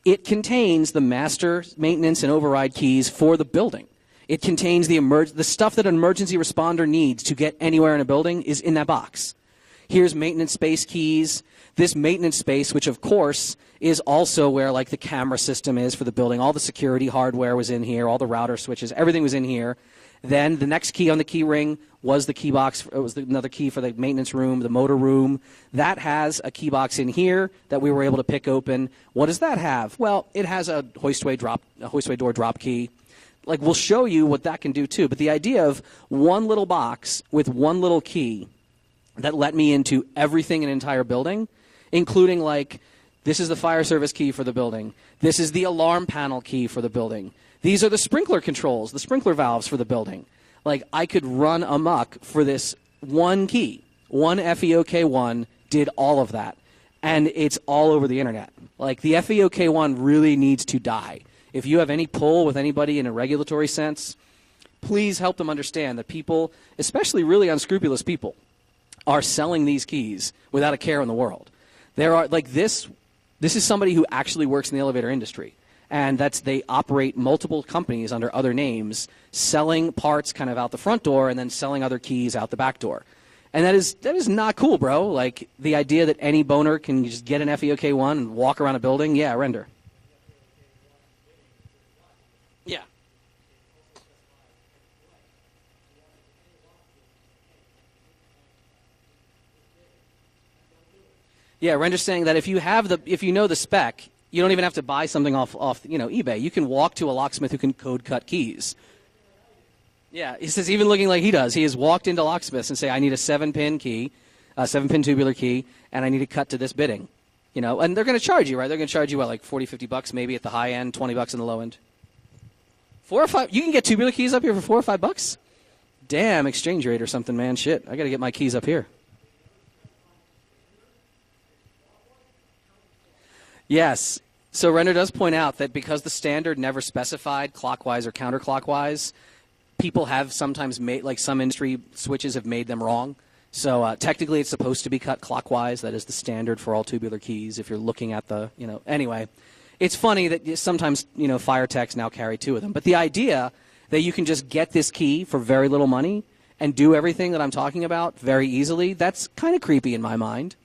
It contains the master maintenance and override keys for the building. It contains the stuff that an emergency responder needs to get anywhere in a building is in that box. Here's maintenance space keys. This maintenance space, which of course is also where like the camera system is for the building. All the security hardware was in here. All the router switches. Everything was in here. Then the next key on the key ring was the key box. It was another key for the maintenance room, the motor room. That has a key box in here that we were able to pick open. What does that have? Well, it has a hoistway door drop key. Like, we'll show you what that can do too. But the idea of one little box with one little key that let me into everything in an entire building, including like, this is the fire service key for the building. This is the alarm panel key for the building. These are the sprinkler controls, the sprinkler valves for the building. Like, I could run amok for this one key. One FEOK1 did all of that. And it's all over the internet. Like, the FEOK1 really needs to die. If you have any pull with anybody in a regulatory sense, please help them understand that people, especially really unscrupulous people, are selling these keys without a care in the world. There are, like, this is somebody who actually works in the elevator industry. And they operate multiple companies under other names, selling parts kind of out the front door and then selling other keys out the back door. And that is not cool, bro. Like, the idea that any boner can just get an FEOK1 and walk around a building, yeah, render. Yeah. Yeah, render's saying that if you know the spec, you don't even have to buy something off eBay. You can walk to a locksmith who can code cut keys. Yeah, he says even looking like he does. He has walked into locksmiths and say, I need a 7-pin key, a 7-pin tubular key, and I need to cut to this bitting. You know, and they're going to charge you, right? They're going to charge you, what, like $40, $50 maybe at the high end, $20 in the low end. 4 or 5. You can get tubular keys up here for $4 or $5? Damn, exchange rate or something, man. Shit, I got to get my keys up here. Yes. So Render does point out that because the standard never specified clockwise or counterclockwise, people have sometimes made, like some industry switches have made them wrong. So technically it's supposed to be cut clockwise. That is the standard for all tubular keys if you're looking at the, Anyway, it's funny that sometimes, fire techs now carry 2 of them. But the idea that you can just get this key for very little money and do everything that I'm talking about very easily, that's kind of creepy in my mind.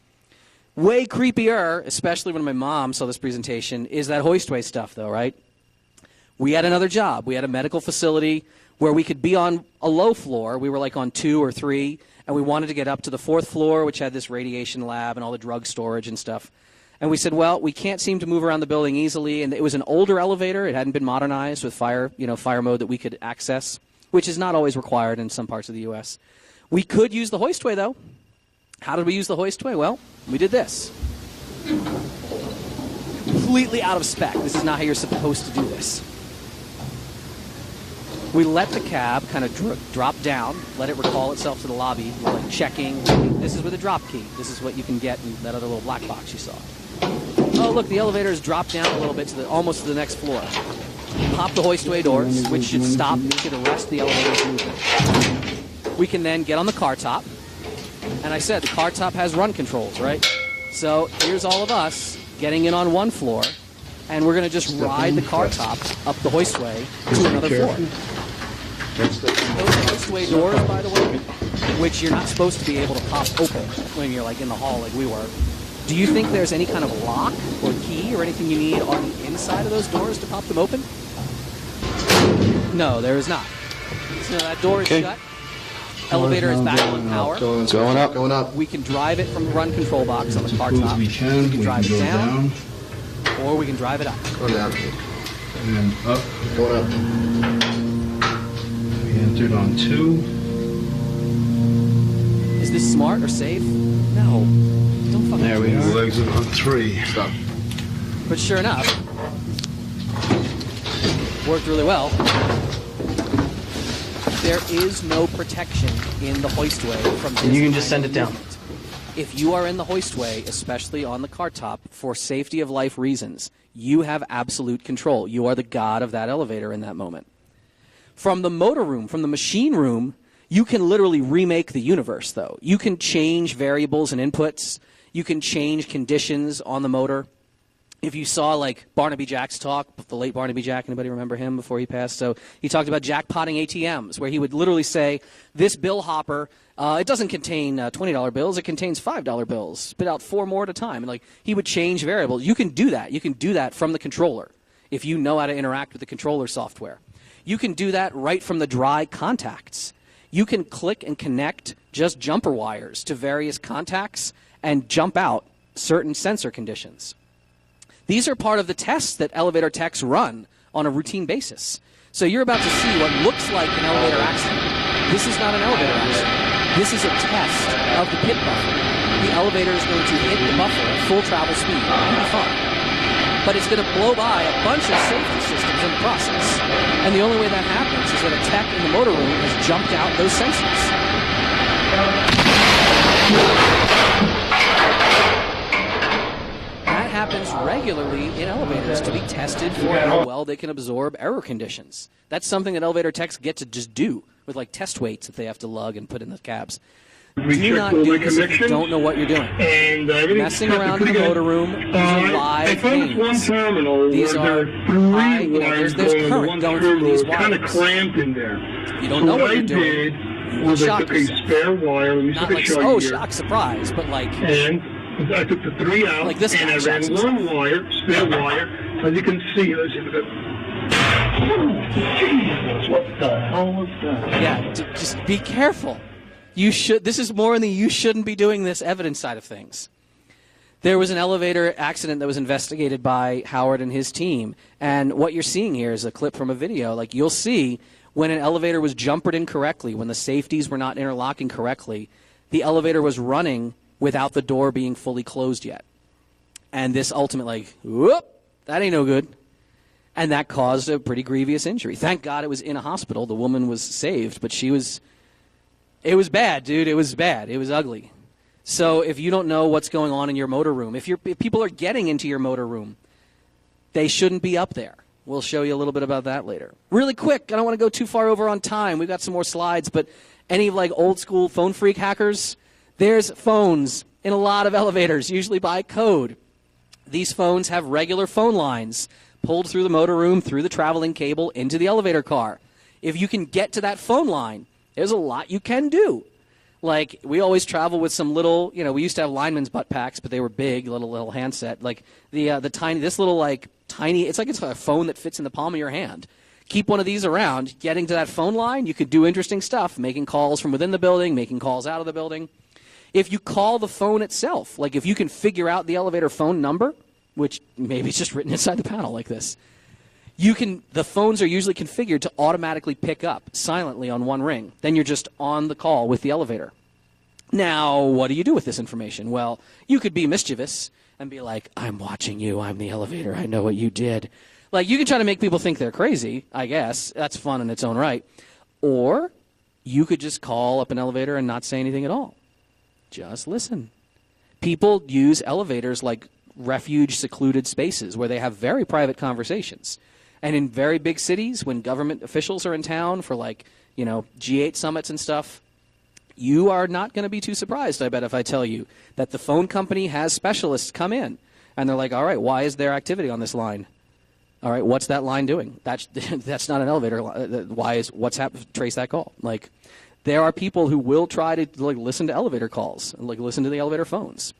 Way creepier, especially when my mom saw this presentation, is that hoistway stuff, though, right? We had another job. We had a medical facility where we could be on a low floor. We were like on 2 or 3, and we wanted to get up to the 4th floor, which had this radiation lab and all the drug storage and stuff. And we said, well, we can't seem to move around the building easily. And it was an older elevator. It hadn't been modernized with fire mode that we could access, which is not always required in some parts of the U.S. We could use the hoistway, though. How did we use the hoistway? Well, we did this. Completely out of spec. This is not how you're supposed to do this. We let the cab kind of drop down, let it recall itself to the lobby. We're like checking. This is with a drop key. This is what you can get in that other little black box you saw. Oh, look, the elevator has dropped down a little bit to almost to the next floor. Pop the hoistway doors, which should stop, should arrest the elevator's movement. We can then get on the car top. And I said the car top has run controls, right? So here's all of us getting in on one floor, and we're going to just ride the car top up the hoistway to another floor. Those hoistway doors, by the way, which you're not supposed to be able to pop open when you're like in the hall like we were. Do you think there's any kind of lock or key or anything you need on the inside of those doors to pop them open? No, there is not. So that door is shut. Elevator is back on power. Going up. Going up. We can drive it from the run control box on the car top. We can drive it down, or we can drive it up. Going down. And then up. Going up. We entered on 2. Is this smart or safe? No. Don't fucking There we do are. this. Exit on 3. Stop. But sure enough, worked really well. There is no protection in the hoistway from this. And you can just kind send of it down. movement. If you are in the hoistway, especially on the car top, for safety of life reasons, you have absolute control. You are the god of that elevator in that moment. From the motor room, from the machine room, you can literally remake the universe, though. You can change variables and inputs. You can change conditions on the motor. If you saw, like, Barnaby Jack's talk, the late Barnaby Jack, anybody remember him before he passed? So he talked about jackpotting ATMs, where he would literally say, this bill hopper, it doesn't contain $20 bills, it contains $5 bills. Spit out 4 more at a time. And, like, he would change variables. You can do that. You can do that from the controller if you know how to interact with the controller software. You can do that right from the dry contacts. You can click and connect just jumper wires to various contacts and jump out certain sensor conditions. These are part of the tests that elevator techs run on a routine basis. So you're about to see what looks like an elevator accident. This is not an elevator accident. This is a test of the pit buffer. The elevator is going to hit the buffer at full travel speed. It'll be fun. But it's going to blow by a bunch of safety systems in the process. And the only way that happens is that a tech in the motor room has jumped out those sensors. That happens regularly in elevators to be tested for how well they can absorb error conditions. That's something that elevator techs get to just do with like test weights that they have to lug and put in the cabs. Do not do this if you don't know what you're doing. Messing around in the motor room, these are live things. These are high, there's current going through these wires. Kind of clamped in there. You don't know what you're doing. You will shock yourself. Spare wire. Let me Not see like, show oh, you here. shock, surprise, but like... And I took the 3 out, like this and guy I ran shocks one wire, spare wire. As you can see, let's see if it... Jesus, what the hell was that? Yeah, just be careful. You should. This is more in the you shouldn't be doing this evidence side of things. There was an elevator accident that was investigated by Howard and his team, and what you're seeing here is a clip from a video. Like, you'll see when an elevator was jumpered incorrectly, when the safeties were not interlocking correctly, the elevator was running without the door being fully closed yet. And this ultimately, whoop, that ain't no good. And that caused a pretty grievous injury. Thank God it was in a hospital. The woman was saved, but she was... It was bad, dude. It was bad. It was ugly. So if you don't know what's going on in your motor room, if people are getting into your motor room, they shouldn't be up there. We'll show you a little bit about that later. Really quick, I don't want to go too far over on time. We've got some more slides, but any like old school phone freak hackers, there's phones in a lot of elevators, usually by code. These phones have regular phone lines pulled through the motor room, through the traveling cable, into the elevator car. If you can get to that phone line, there's a lot you can do. Like, we always travel with some little, we used to have linemen's butt packs, but they were big, little handset. Like, this little, tiny, it's like it's a phone that fits in the palm of your hand. Keep one of these around. Getting to that phone line, you could do interesting stuff, making calls from within the building, making calls out of the building. If you call the phone itself, like if you can figure out the elevator phone number, which maybe it's just written inside the panel like this, the phones are usually configured to automatically pick up silently on one ring. Then you're just on the call with the elevator. Now, what do you do with this information? Well, you could be mischievous and be like, I'm watching you, I'm the elevator, I know what you did. Like, you can try to make people think they're crazy, I guess. That's fun in its own right. Or you could just call up an elevator and not say anything at all. Just listen. People use elevators like refuge, secluded spaces where they have very private conversations. And in very big cities, when government officials are in town for like, G8 summits and stuff, you are not going to be too surprised, I bet, if I tell you that the phone company has specialists come in and they're like, all right, why is there activity on this line? All right, what's that line doing? That's not an elevator. Trace that call. Like, there are people who will try to listen to elevator calls and listen to the elevator phones.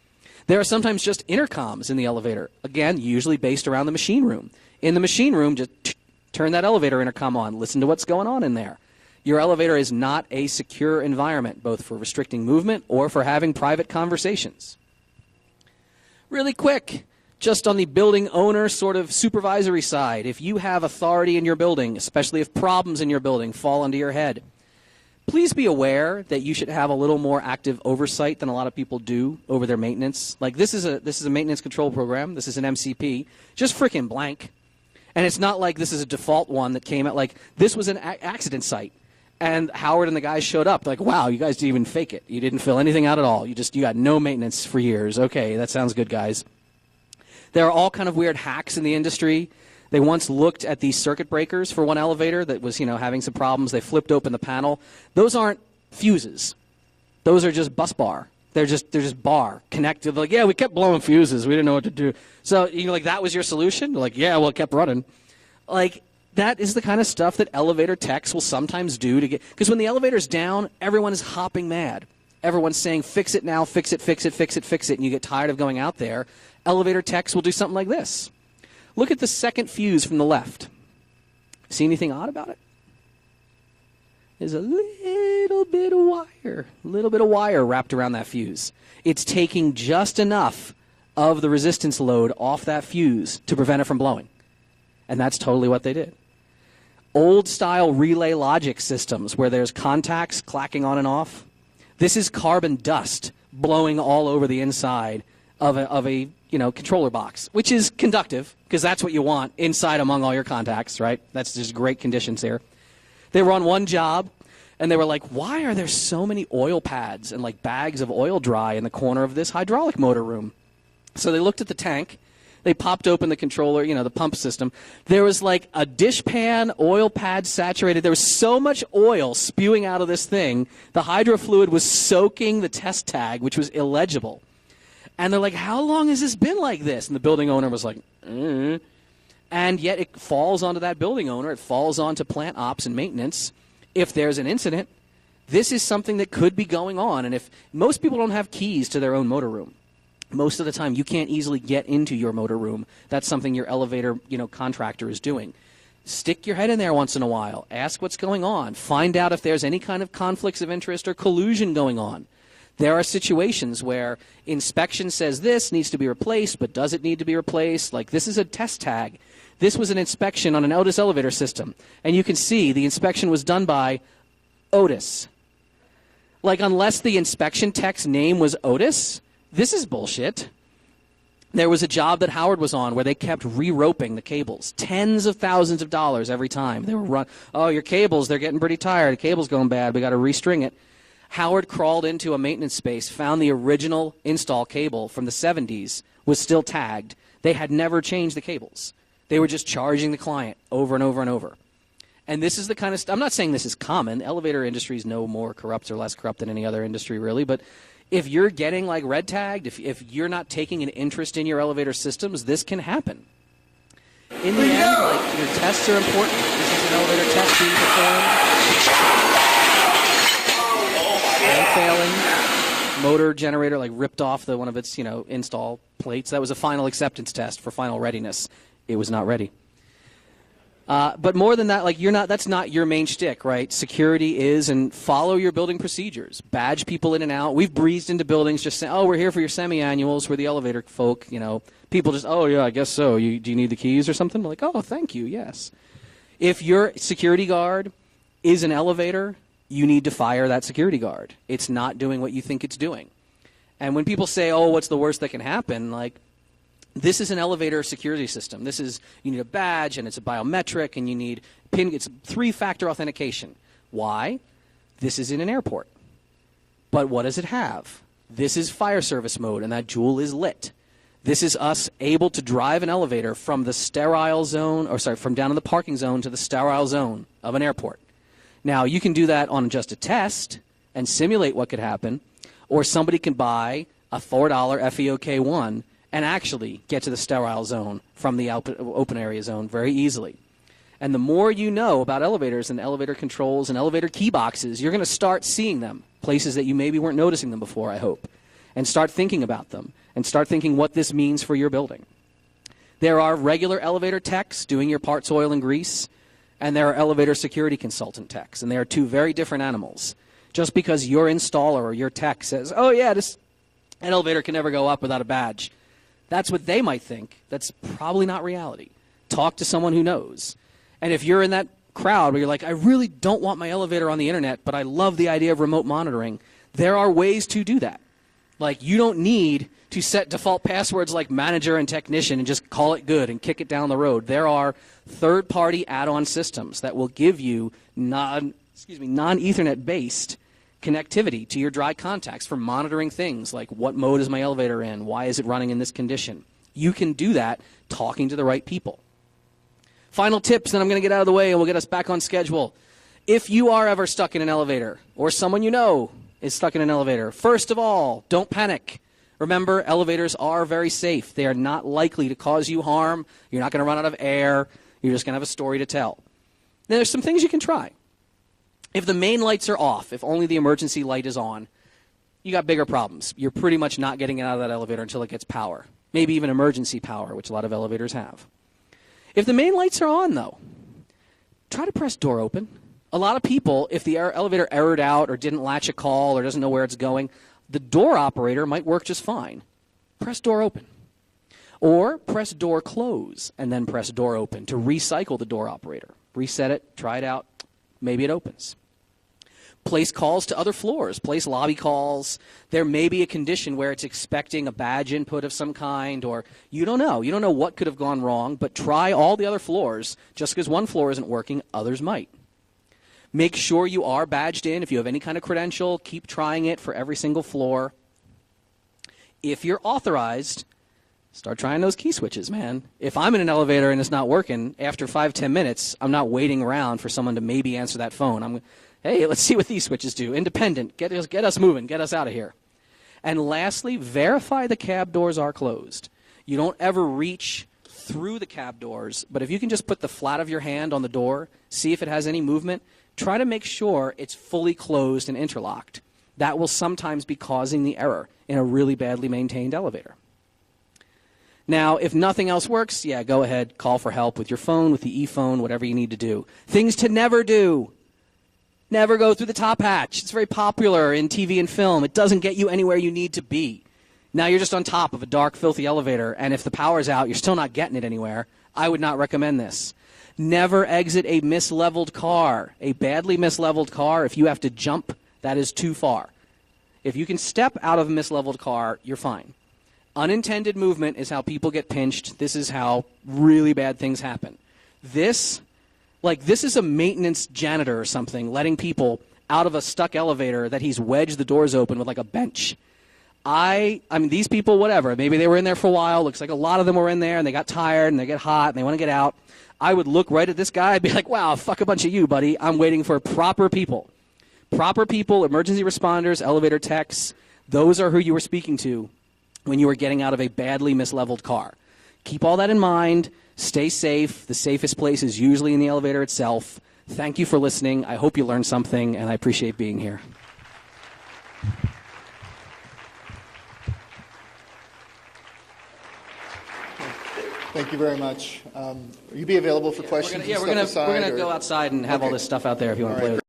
There are sometimes just intercoms in the elevator. Again, usually based around the machine room. In the machine room, just turn that elevator intercom on. Listen to what's going on in there. Your elevator is not a secure environment, both for restricting movement or for having private conversations. Really quick, just on the building owner sort of supervisory side, if you have authority in your building, especially if problems in your building fall onto your head, please be aware that you should have a little more active oversight than a lot of people do over their maintenance. Like, this is a maintenance control program. This is an MCP. Just frickin' blank. And it's not like this is a default one that came out. Like, this was an accident site. And Howard and the guys showed up. Like, wow, you guys didn't even fake it. You didn't fill anything out at all. You got no maintenance for years. Okay, that sounds good, guys. There are all kind of weird hacks in the industry. They once looked at these circuit breakers for one elevator that was, having some problems. They flipped open the panel. Those aren't fuses. Those are just bus bar. They're just bar connected. Like, yeah, we kept blowing fuses. We didn't know what to do. So, that was your solution? Like, yeah, well, it kept running. Like, that is the kind of stuff that elevator techs will sometimes do to get, because when the elevator's down, everyone is hopping mad. Everyone's saying, fix it now, fix it, fix it, fix it, fix it, and you get tired of going out there. Elevator techs will do something like this. Look at the second fuse from the left. See anything odd about it? There's a little bit of wire wrapped around that fuse. It's taking just enough of the resistance load off that fuse to prevent it from blowing. And that's totally what they did. Old-style relay logic systems where there's contacts clacking on and off. This is carbon dust blowing all over the inside of a controller box, which is conductive, because that's what you want inside among all your contacts, right? That's just great conditions there. They were on one job, and they were like, why are there so many oil pads and bags of oil dry in the corner of this hydraulic motor room? So they looked at the tank. They popped open the controller, the pump system. There was a dishpan, oil pad saturated. There was so much oil spewing out of this thing. The hydro fluid was soaking the test tag, which was illegible. And they're like, how long has this been like this? And the building owner was like, And yet it falls onto that building owner. It falls onto plant ops and maintenance. If there's an incident, this is something that could be going on. And if most people don't have keys to their own motor room, most of the time, you can't easily get into your motor room. That's something your elevator, contractor is doing. Stick your head in there once in a while. Ask what's going on. Find out if there's any kind of conflicts of interest or collusion going on. There are situations where inspection says this needs to be replaced, but does it need to be replaced? Like, this is a test tag. This was an inspection on an Otis elevator system. And you can see the inspection was done by Otis. Unless the inspection tech's name was Otis, this is bullshit. There was a job that Howard was on where they kept re-roping the cables. Tens of thousands of dollars every time. They were your cables, they're getting pretty tired. The cable's going bad. We got to restring it. Howard crawled into a maintenance space, found the original install cable from the 70s, was still tagged. They had never changed the cables. They were just charging the client over and over and over. And this is the kind of stuff. I'm not saying this is common. The elevator industry is no more corrupt or less corrupt than any other industry, really, but if you're getting red tagged, if you're not taking an interest in your elevator systems, this can happen. In the end, your tests are important. This is an elevator test being performed. And failing. Motor generator ripped off one of its install plates. That was a final acceptance test for final readiness. It was not ready. But more than that, that's not your main shtick, right? Security is, and follow your building procedures. Badge people in and out. We've breezed into buildings just saying, we're here for your semi-annuals. We're the elevator folk, People just, yeah, I guess so. Do you need the keys or something? We're like, thank you, yes. If your security guard is an elevator, you need to fire that security guard. It's not doing what you think it's doing. And when people say, what's the worst that can happen, this is an elevator security system. You need a badge, and it's a biometric, and you need it's 3-factor authentication. Why? This is in an airport. But what does it have? This is fire service mode, and that jewel is lit. This is us able to drive an elevator from the sterile zone, from down in the parking zone to the sterile zone of an airport. Now, you can do that on just a test and simulate what could happen, or somebody can buy a $4 FEOK1 and actually get to the sterile zone from the open area zone very easily. And the more you know about elevators and elevator controls and elevator key boxes, you're going to start seeing them, places that you maybe weren't noticing them before, I hope, and start thinking about them and start thinking what this means for your building. There are regular elevator techs doing your parts, oil, and grease, and there are elevator security consultant techs, and they are two very different animals. Just because your installer or your tech says, oh, yeah, an elevator can never go up without a badge, that's what they might think. That's probably not reality. Talk to someone who knows. And if you're in that crowd where you're like, I really don't want my elevator on the internet, but I love the idea of remote monitoring, there are ways to do that. Like, you don't need to set default passwords like manager and technician and just call it good and kick it down the road. There are third-party add-on systems that will give you non-Ethernet-based connectivity to your dry contacts for monitoring things like what mode is my elevator in, why is it running in this condition. You can do that talking to the right people. Final tips, then I'm going to get out of the way and we'll get us back on schedule. If you are ever stuck in an elevator or someone you know is stuck in an elevator, first of all, don't panic. Remember, elevators are very safe. They are not likely to cause you harm. You're not going to run out of air. You're just going to have a story to tell. Now, there's some things you can try. If the main lights are off, if only the emergency light is on, you got bigger problems. You're pretty much not getting out of that elevator until it gets power, maybe even emergency power, which a lot of elevators have. If the main lights are on, though, try to press door open. A lot of people, if the elevator errored out or didn't latch a call or doesn't know where it's going, the door operator might work just fine. Press door open. Or press door close and then press door open to recycle the door operator. Reset it, try it out, maybe it opens. Place calls to other floors. Place lobby calls. There may be a condition where it's expecting a badge input of some kind, or you don't know. You don't know what could have gone wrong, but try all the other floors. Just because one floor isn't working, others might. Make sure you are badged in. If you have any kind of credential, keep trying it for every single floor. If you're authorized, start trying those key switches, man. If I'm in an elevator and it's not working, after 5-10 minutes, I'm not waiting around for someone to maybe answer that phone. Hey, let's see what these switches do. Independent. Get us moving. Get us out of here. And lastly, verify the cab doors are closed. You don't ever reach through the cab doors, but if you can just put the flat of your hand on the door, see if it has any movement, try to make sure it's fully closed and interlocked. That will sometimes be causing the error in a really badly maintained elevator. Now, if nothing else works, yeah, go ahead, call for help with your phone, with the e-phone, whatever you need to do. Things to never do. Never go through the top hatch. It's very popular in TV and film. It doesn't get you anywhere you need to be. Now you're just on top of a dark, filthy elevator, and if the power's out, you're still not getting it anywhere. I would not recommend this. Never exit a misleveled car. A badly misleveled car, if you have to jump, that is too far. If you can step out of a misleveled car, you're fine. Unintended movement is how people get pinched. This is how really bad things happen. This is a maintenance janitor or something letting people out of a stuck elevator that he's wedged the doors open with like a bench. I mean, these people, whatever, maybe they were in there for a while. Looks like a lot of them were in there and they got tired and they get hot and they want to get out. I would look right at this guy and be like, wow, fuck a bunch of you, buddy. I'm waiting for proper people. Proper people, emergency responders, elevator techs, those are who you were speaking to when you were getting out of a badly misleveled car. Keep all that in mind. Stay safe. The safest place is usually in the elevator itself. Thank you for listening. I hope you learned something, and I appreciate being here. Thank you very much. Will you be available for questions? We're going to go outside and have all this stuff out there if you want to play with it.